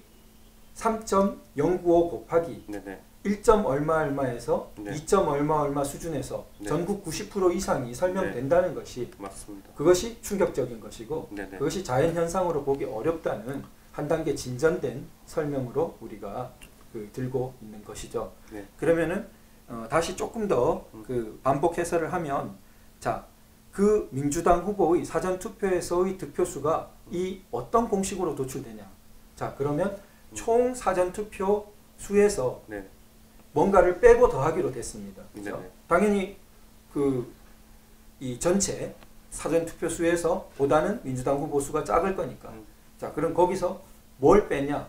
3.095 곱하기 네네. 1점 얼마 얼마에서 네. 2점 얼마 얼마 수준에서 네. 전국 90% 이상이 설명된다는 것이, 맞습니다. 그것이 충격적인 것이고, 네네. 그것이 자연 현상으로 보기 어렵다는 한 단계 진전된 설명으로 우리가 그 들고 있는 것이죠. 네. 그러면은 다시 조금 더 그 반복 해설을 하면, 자, 그 민주당 후보의 사전 투표에서의 득표수가 이 어떤 공식으로 도출되냐? 자, 그러면 총 사전투표 수에서 네. 뭔가를 빼고 더하기로 됐습니다. 그렇죠? 네네. 당연히 이 전체 사전투표 수에서 보다는 민주당 후보 수가 작을 거니까. 자, 그럼 거기서 뭘 빼냐?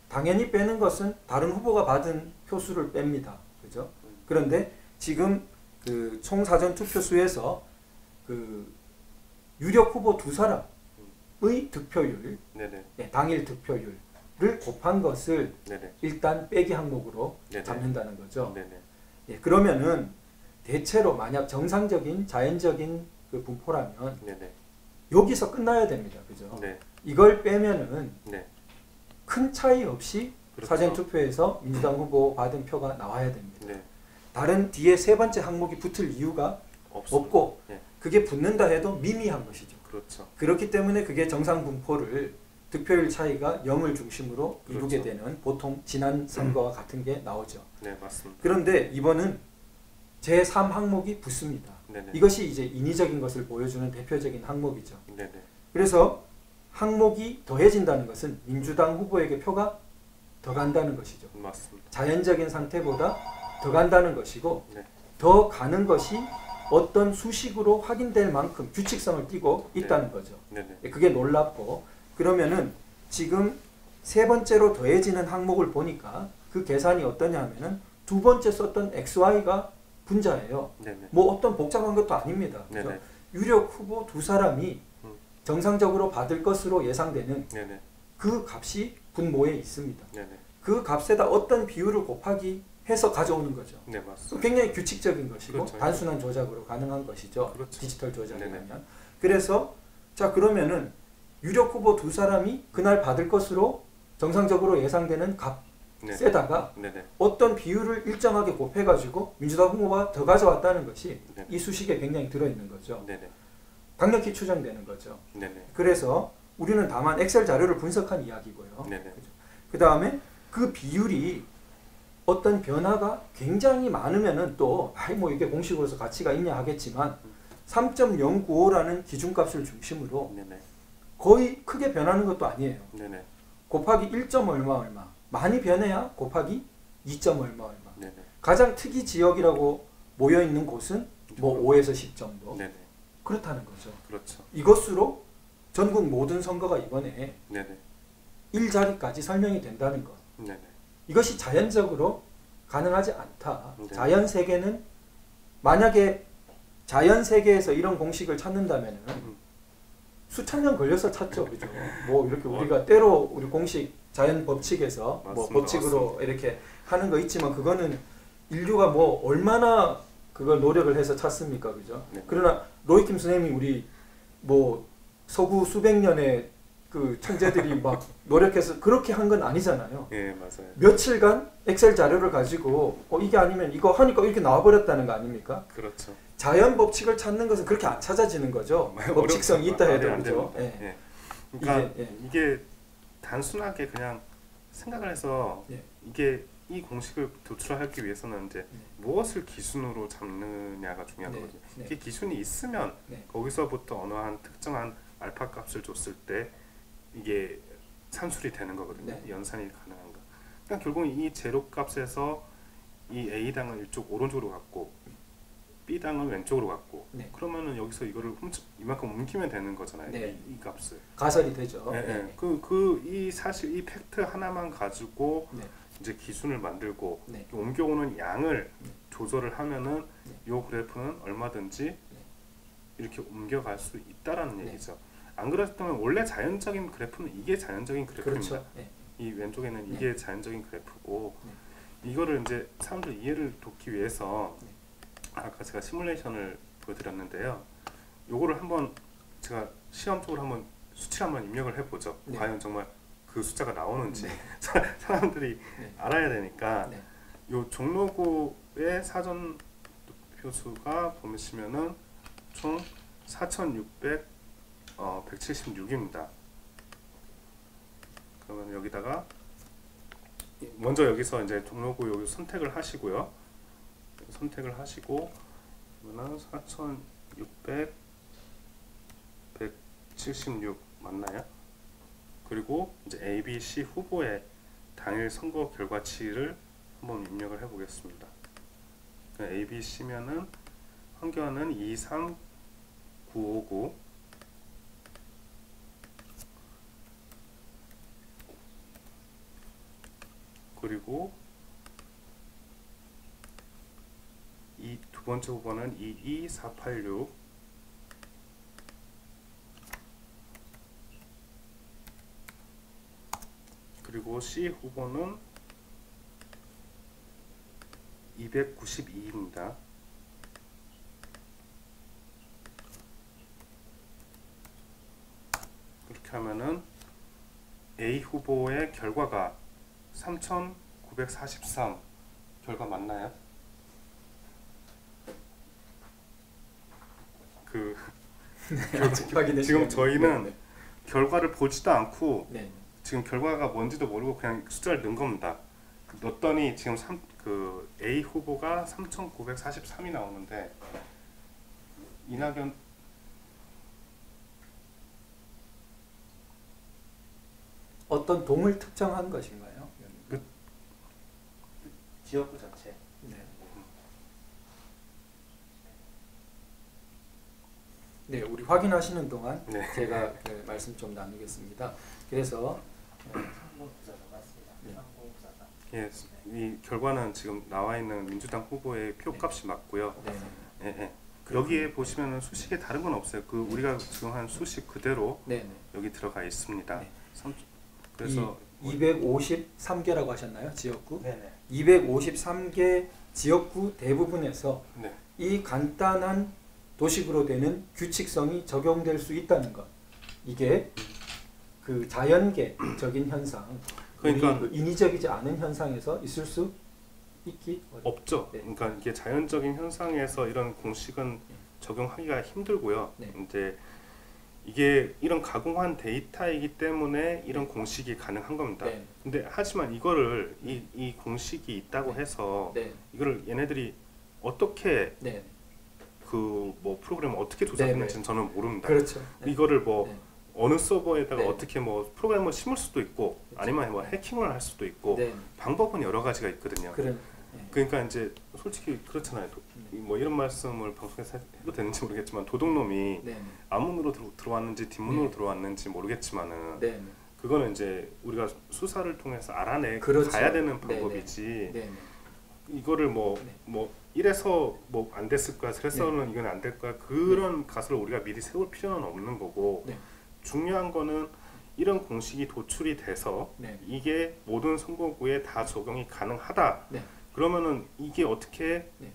당연히 빼는 것은 다른 후보가 받은 표수를 뺍니다. 그죠? 그런데 지금 그 총 사전투표 수에서 그 유력 후보 두 사람의 득표율, 네네. 네, 당일 득표율을 곱한 것을 네네. 일단 빼기 항목으로 네네. 잡는다는 거죠. 네네. 예, 그러면은 대체로 만약 정상적인 자연적인 그 분포라면 네네. 여기서 끝나야 됩니다. 그죠? 네. 이걸 빼면은 네. 큰 차이 없이 그렇죠. 사전 투표에서 민주당 후보 받은 표가 나와야 됩니다. 네. 다른 뒤에 세 번째 항목이 붙을 이유가 없고 네. 그게 붙는다 해도 미미한 것이죠. 그렇죠. 그렇기 때문에 그게 정상 분포를 득표율 차이가 0을 중심으로 이루게 그렇죠. 되는 보통 지난 선거와 같은 게 나오죠. 네, 맞습니다. 그런데 이번은 제3 항목이 붙습니다. 네네. 이것이 이제 인위적인 것을 보여주는 대표적인 항목이죠. 네네. 그래서 항목이 더해진다는 것은 민주당 후보에게 표가 더 간다는 것이죠. 맞습니다. 자연적인 상태보다 더 간다는 것이고 네. 더 가는 것이 어떤 수식으로 확인될 만큼 규칙성을 띠고 있다는 거죠. 네네. 그게 놀랍고 그러면은 지금 세 번째로 더해지는 항목을 보니까 그 계산이 어떠냐 하면은 두 번째 썼던 XY가 분자예요. 네네. 뭐 어떤 복잡한 것도 아닙니다. 그렇죠? 네네. 유력 후보 두 사람이 정상적으로 받을 것으로 예상되는 네네. 그 값이 분모에 있습니다. 네네. 그 값에다 어떤 비율을 곱하기 해서 가져오는 거죠. 네, 맞습니다. 굉장히 규칙적인 것이고 그렇죠. 단순한 조작으로 가능한 것이죠. 그렇죠. 디지털 조작이라면. 네네. 그래서 자 그러면은 유력 후보 두 사람이 그날 받을 것으로 정상적으로 예상되는 값에다가 네네. 어떤 비율을 일정하게 곱해가지고 민주당 후보가 더 가져왔다는 것이 네네. 이 수식에 굉장히 들어있는 거죠. 네네. 강력히 추정되는 거죠. 네네. 그래서 우리는 다만 엑셀 자료를 분석한 이야기고요. 네네. 그 다음에 그 비율이 어떤 변화가 굉장히 많으면은 또 뭐 이게 공식으로서 가치가 있냐 하겠지만 3.095라는 기준값을 중심으로 네네. 거의 크게 변하는 것도 아니에요. 네네. 곱하기 1. 얼마 얼마 많이 변해야 곱하기 2. 얼마 얼마. 네네. 가장 특이 지역이라고 모여 있는 곳은 뭐 5에서 10 정도. 네네. 그렇다는 거죠. 그렇죠. 이것으로 전국 모든 선거가 이번에 네네. 1자리까지 설명이 된다는 것. 네네. 이것이 자연적으로 가능하지 않다. 네. 자연 세계는 만약에 자연 세계에서 이런 공식을 찾는다면은 수천 년 걸려서 찾죠, 그죠? 뭐 이렇게 우리가 때로 우리 공식 자연 법칙에서 뭐 맞습니다. 법칙으로 맞습니다. 이렇게 하는 거 있지만 그거는 인류가 뭐 얼마나 그걸 노력을 해서 찾습니까, 그죠? 네. 그러나 로이킴 선생님이 우리 뭐 서구 수백 년의 그 천재들이 막 노력해서 그렇게 한 건 아니잖아요. 예, 맞아요. 며칠간 엑셀 자료를 가지고 이게 아니면 이거 하니까 이렇게 나와버렸다는 거 아닙니까? 그렇죠. 자연 법칙을 찾는 것은 그렇게 안 찾아지는 거죠. 법칙성이 있다 해도 그죠. 예. 예. 그러니까 이게, 이게 단순하게 그냥 생각을 해서 예. 이게 이 공식을 도출하기 위해서는 이제 무엇을 기준으로 잡느냐가 중요한 네. 거거든요. 네. 이게 기준이 있으면 네. 거기서부터 어느 한 특정한 알파 값을 줬을 때 이게 산술이 되는 거거든요. 네. 연산이 가능한 거. 그러니까 결국 이 제로 값에서 이 A당을 이쪽 오른쪽으로 갖고 B당을 왼쪽으로 갖고 네. 그러면은 여기서 이거를 이만큼 옮기면 되는 거잖아요. 네. 이 값을. 가설이 되죠. 네, 네. 네. 이 사실 이 팩트 하나만 가지고 네. 이제 기준을 만들고 네. 옮겨오는 양을 네. 조절을 하면은 네. 이 그래프는 얼마든지 이렇게 옮겨갈 수 있다라는 네. 얘기죠. 안 그렇다면 원래 자연적인 그래프는 이게 자연적인 그래프입니다. 그렇죠. 네. 이 왼쪽에는 네. 이게 자연적인 그래프고 네. 이거를 이제 사람들 이해를 돕기 위해서 네. 아까 제가 시뮬레이션을 보여드렸는데요. 요거를 한번 제가 시험적으로 한번 수치를 한번 입력을 해보죠. 네. 과연 정말 그 숫자가 나오는지 네. 사람들이 네. 알아야 되니까 네. 요 종로구의 사전 표수가 보시면은 총 176입니다. 그러면 여기다가 먼저 여기서 이제 종로구 여기 선택을 하시고요. 선택을 하시고 그러면 4,600 176 맞나요? 그리고 이제 A, B, C 후보의 당일 선거 결과치를 한번 입력을 해보겠습니다. A, B, C면은 황교안은 23959 그리고 이 두 번째 후보는 22486 그리고 C 후보는 292입니다. 그렇게 하면은 A 후보의 결과가 3943 결과 맞나요? 지금 저희는 네. 결과를 보지도 않고 네. 지금 결과가 뭔지도 모르고 그냥 숫자를 넣은 겁니다. 넣었더니 지금 A 후보가 3,943이 나오는데 이낙연 어떤 동을 특정한 것인가요? 지역구 전체. 네. 네, 우리 확인하시는 동안 네. 제가 그 말씀 좀 나누겠습니다. 그래서 상공부사장 맞습니다. 네. 상공부사장. 예, 이 결과는 지금 나와 있는 민주당 후보의 표값이 맞고요. 네, 예, 예. 여기에 보시면은 수식에 다른 건 없어요. 그 우리가 지금 한 수식 그대로 네, 여기 들어가 있습니다. 네. 그래서 253개라고 하셨나요? 지역구? 네네. 253개 지역구 대부분에서 네. 이 간단한 도식으로 되는 규칙성이 적용될 수 있다는 것. 이게 그 자연계적인 현상, 그러니까 그 인위적이지 않은 현상에서 있을 수 있기 없죠. 네. 그러니까 이게 자연적인 현상에서 이런 공식은 적용하기가 힘들고요. 네. 이제 이게 이런 가공한 데이터이기 때문에 이런 공식이 가능한 겁니다. 네. 근데 하지만 이거를 이 공식이 있다고 네. 해서 네, 이거를 얘네들이 어떻게 네, 그 뭐 프로그램을 어떻게 네, 조작했는지는 저는 모릅니다. 그렇죠. 네. 이거를 뭐 네. 어느 서버에다가 네. 어떻게 뭐 프로그램을 심을 수도 있고 그렇죠. 아니면 뭐 해킹을 할 수도 있고 네, 방법은 여러 가지가 있거든요. 그런. 네. 그러니까 이제 솔직히 그렇잖아요. 뭐 이런 말씀을 방송에서 해도 되는지 모르겠지만 도둑놈이 네, 앞문으로 들어왔는지 뒷문으로 네. 들어왔는지 모르겠지만은 네, 그거는 이제 우리가 수사를 통해서 알아내 그렇죠. 가야 되는 네, 방법이지 네, 이거를 네. 뭐 이래서 뭐 안 됐을 거야, 그래서는 이건 안 될 거야 그런 가설을 우리가 미리 세울 필요는 없는 거고 네. 중요한 거는 이런 공식이 도출이 돼서 네. 이게 모든 선거구에 다 적용이 가능하다. 네. 그러면은 이게 어떻게 네.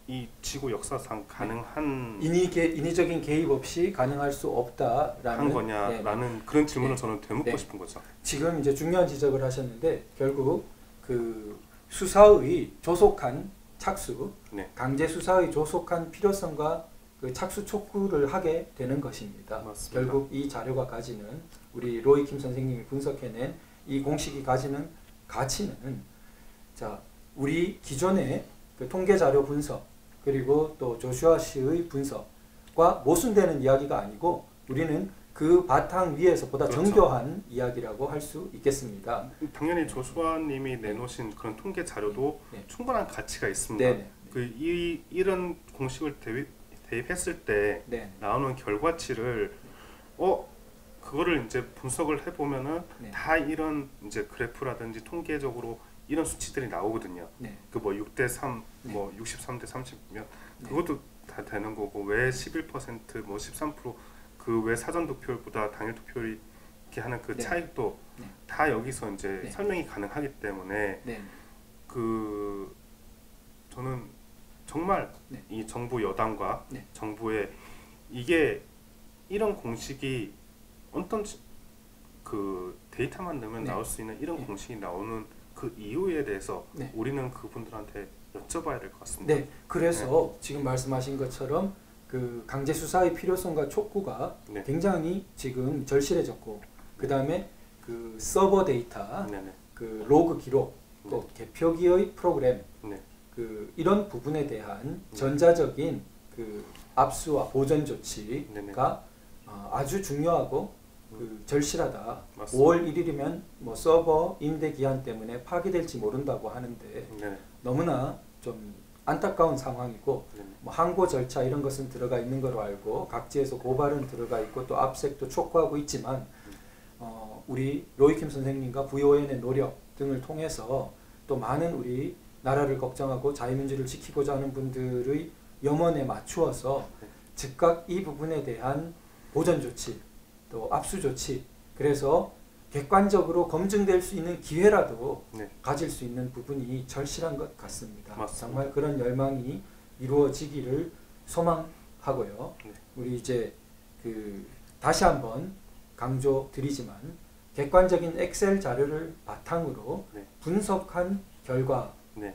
이 지구 역사상 가능한 인위적인 개입 없이 가능할 수 없다라는 한 거냐라는 네. 그런 질문을 네. 저는 되묻고 네. 싶은 거죠. 지금 이제 중요한 지적을 하셨는데 결국 그 수사의 조속한 착수, 네. 강제 수사의 조속한 필요성과 그 착수 촉구를 하게 되는 것입니다. 맞습니다. 결국 이 자료가 가지는 우리 로이 킴 선생님이 분석해낸 이 공식이 가지는 가치는 자 우리 기존의 그 통계 자료 분석 그리고 또 조슈아 씨의 분석과 모순되는 이야기가 아니고 우리는 그 바탕 위에서 보다 그렇죠. 정교한 이야기라고 할 수 있겠습니다. 당연히 조슈아님이 내놓으신 그런 통계 자료도 네. 충분한 가치가 있습니다. 네, 이런 공식을 대입했을 때 네, 나오는 결과치를 그거를 이제 분석을 해보면은 네. 다 이런 이제 그래프라든지 통계적으로 이런 수치들이 나오거든요. 네, 그 뭐 6대3, 네. 뭐 63대 30면 네. 그것도 다 되는 거고 왜 11%, 뭐 13% 그 왜 사전 투표율보다 당일 투표율이 이렇게 하는 그 네. 차이도 네. 다 여기서 이제 네. 설명이 가능하기 때문에 네, 그 저는 정말 네. 이 정부 여당과 네. 정부의 이게 이런 공식이 어떤 그 데이터만 넣으면 네. 나올 수 있는 이런 네. 공식이 나오는 그 이유에 대해서 네. 우리는 그분들한테 여쭤봐야 될 것 같습니다. 네, 그래서 지금 말씀하신 것처럼 그 강제 수사의 필요성과 촉구가 네. 굉장히 지금 절실해졌고 그 다음에 그 서버 데이터, 네네. 그 로그 기록, 또 개표기의 프로그램, 네. 그 이런 부분에 대한 전자적인 그 압수와 보전 네네. 조치가 아주 중요하고 그 절실하다. 맞습니다. 5월 1일이면 뭐 서버 임대 기한 때문에 파기될지 모른다고 하는데 네. 너무나 좀 안타까운 상황이고 네. 뭐 항고 절차 이런 것은 들어가 있는 거로 알고 각지에서 고발은 들어가 있고 또 압색도 촉구하고 있지만 우리 로이킴 선생님과 VON의 노력 등을 통해서 또 많은 우리 나라를 걱정하고 자유민주를 지키고자 하는 분들의 염원에 맞추어서 즉각 이 부분에 대한 보전 조치 또 압수 조치 그래서 객관적으로 검증될 수 있는 기회라도 네. 가질 수 있는 부분이 절실한 것 같습니다. 맞습니다. 정말 그런 열망이 이루어지기를 소망하고요. 네. 우리 이제 다시 한번 강조드리지만 객관적인 엑셀 자료를 바탕으로 네. 분석한 결과이다. 네.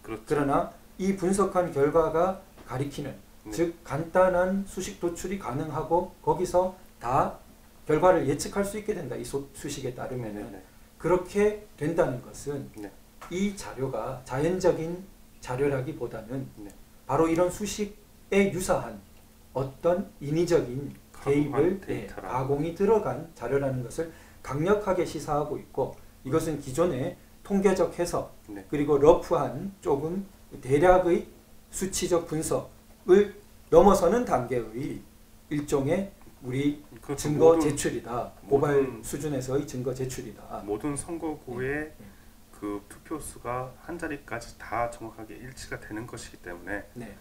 그렇죠. 그러나 이 분석한 결과가 가리키는 네. 즉 간단한 수식 도출이 가능하고 거기서 다 결과를 예측할 수 있게 된다. 이 수식에 따르면 네. 그렇게 된다는 것은 네. 이 자료가 자연적인 자료라기보다는 네. 바로 이런 수식에 유사한 어떤 인위적인 개입을 가공이 들어간 자료라는 것을 강력하게 시사하고 있고 이것은 기존의 통계적 해석 네. 그리고 러프한 조금 대략의 수치적 분석을 넘어서는 단계의 일종의 우리 그렇죠. 증거 제출이다. 고발 모든- 수준에서의 증거 제출이다. 모든 선거구의 네. 그 투표수가 한 자리까지 다 정확하게 일치가 되는 것이기 때문에 네.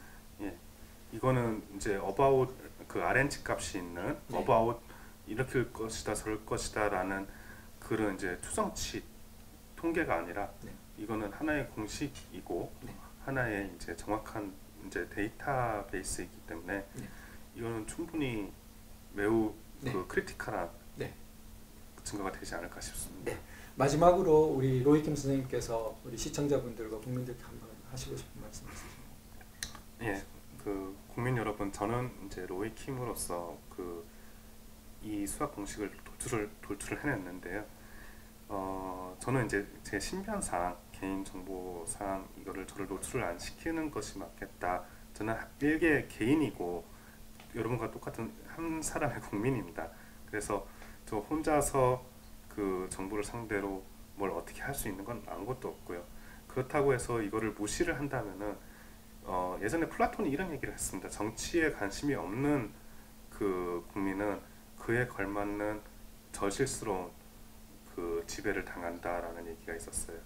이거는 이제 어바웃 그 RNG 값이 있는 네. 어바웃 이렇게 것이다 저럴 것이다라는 그런 이제 추정치 통계가 아니라 네. 이거는 하나의 공식이고 네. 하나의 이제 정확한 이제 데이터베이스이기 때문에 네. 이거는 충분히 매우 네. 그 크리티컬한 네. 증거가 되지 않을까 싶습니다. 네. 마지막으로 우리 로이킴 선생님께서 우리 시청자분들과 국민들께 한번 하시고 싶은 말씀 있으십니까? 예, 그 국민 여러분, 저는 이제 로이킴으로서 그 이 수학 공식을 도출을 해냈는데요. 저는 이제 제 신변상, 개인 정보상 이거를 저를 노출을 안 시키는 것이 맞겠다. 저는 일개 개인이고 여러분과 똑같은 한 사람의 국민입니다. 그래서 저 혼자서 그 정부를 상대로 뭘 어떻게 할 수 있는 건 아무것도 없고요. 그렇다고 해서 이거를 무시를 한다면은 예전에 플라톤이 이런 얘기를 했습니다. 정치에 관심이 없는 그 국민은 그에 걸맞는 저실스러운 그 지배를 당한다라는 얘기가 있었어요.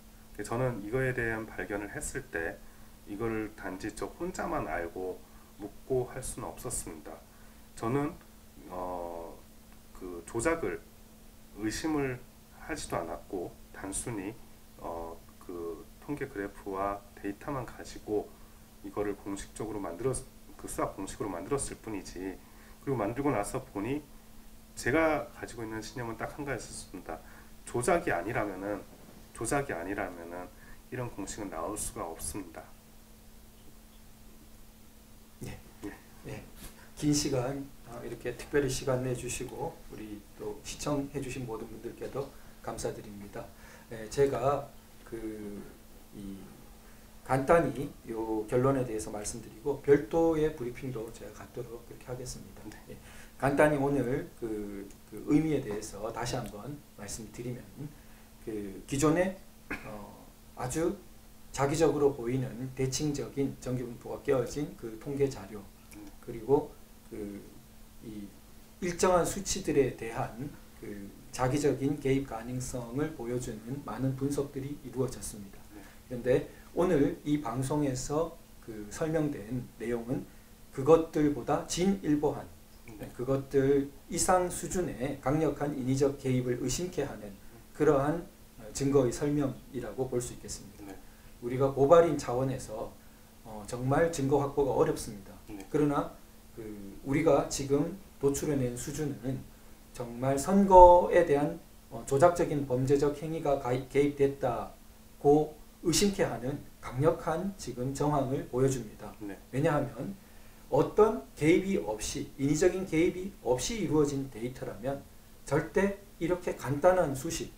저는 이거에 대한 발견을 했을 때 이걸 단지 저 혼자만 알고 묻고 할 수는 없었습니다. 저는 그 조작을 의심을 하지도 않았고 단순히 그 통계 그래프와 데이터만 가지고 이거를 공식적으로 그 수학 공식으로 만들었을 뿐이지. 그리고 만들고 나서 보니 제가 가지고 있는 신념은 딱 한 가지였습니다. 조작이 아니라면은 이런 공식은 나올 수가 없습니다. 네. 긴 시간 이렇게 특별히 시간 내주시고 우리 또 시청해주신 모든 분들께도 감사드립니다. 제가 간단히 이 결론에 대해서 말씀드리고 별도의 브리핑도 제가 갖도록 그렇게 하겠습니다. 네. 간단히 오늘 그 의미에 대해서 다시 한번 말씀드리면 기존에 아주 자기적으로 보이는 대칭적인 전기분포가 깨어진 그 통계 자료 그리고 이 일정한 수치들에 대한 자기적인 개입 가능성을 보여주는 많은 분석들이 이루어졌습니다. 그런데 오늘 이 방송에서 설명된 내용은 그것들보다 진일보한 그것들 이상 수준의 강력한 인위적 개입을 의심케 하는 그러한 증거의 설명이라고 볼 수 있겠습니다. 우리가 고발인 차원에서 정말 증거 확보가 어렵습니다. 그러나 우리가 지금 도출해낸 수준은 정말 선거에 대한 조작적인 범죄적 행위가 개입됐다고 의심케 하는 강력한 지금 정황을 보여줍니다. 왜냐하면 어떤 개입이 없이 인위적인 개입이 없이 이루어진 데이터라면 절대 이렇게 간단한 수식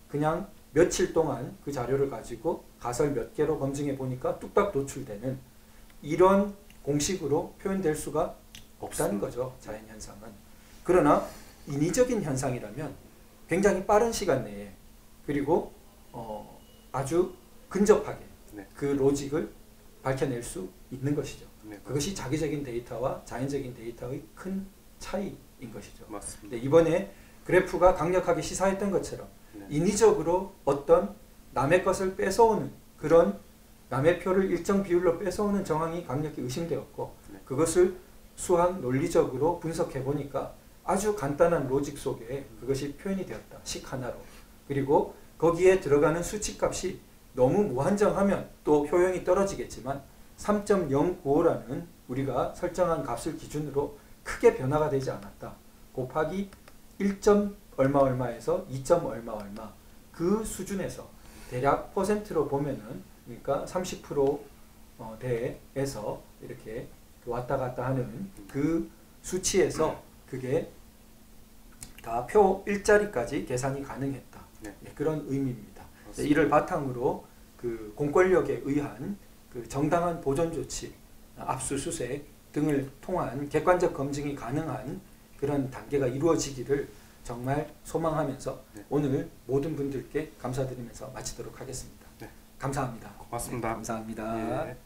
그냥 며칠 동안 그 자료를 가지고 가설 몇 개로 검증해 보니까 뚝딱 도출되는 이런 공식으로 표현될 수가 없다는 거죠. 자연현상은. 그러나 인위적인 현상이라면 굉장히 빠른 시간 내에 그리고 아주 근접하게 네. 그 로직을 밝혀낼 수 있는 것이죠. 네, 그것이 자기적인 데이터와 자연적인 데이터의 큰 차이인 것이죠. 맞습니다. 네, 이번에 그래프가 강력하게 시사했던 것처럼 네. 인위적으로 어떤 남의 것을 뺏어오는 그런 남의 표를 일정 비율로 뺏어오는 정황이 강력히 의심되었고 네. 그것을 수학 논리적으로 분석해 보니까 아주 간단한 로직 속에 그것이 표현이 되었다. 식 하나로. 그리고 거기에 들어가는 수치값이 너무 무한정하면 또 효용이 떨어지겠지만 3.095라는 우리가 설정한 값을 기준으로 크게 변화가 되지 않았다. 곱하기 1. 얼마 얼마에서 2. 얼마 얼마 그 수준에서 대략 퍼센트로 보면은 그러니까 30%대에서 이렇게 왔다 갔다 하는 그 수치에서 그게 다 표 일자리까지 계산이 가능했다. 네. 네, 그런 의미입니다. 네, 맞습니다. 이를 바탕으로 그 공권력에 의한 그 정당한 보존 조치, 압수수색 등을 통한 객관적 검증이 가능한 그런 단계가 이루어지기를 정말 소망하면서 네. 오늘 모든 분들께 감사드리면서 마치도록 하겠습니다. 네. 감사합니다. 고맙습니다. 네, 감사합니다. 예.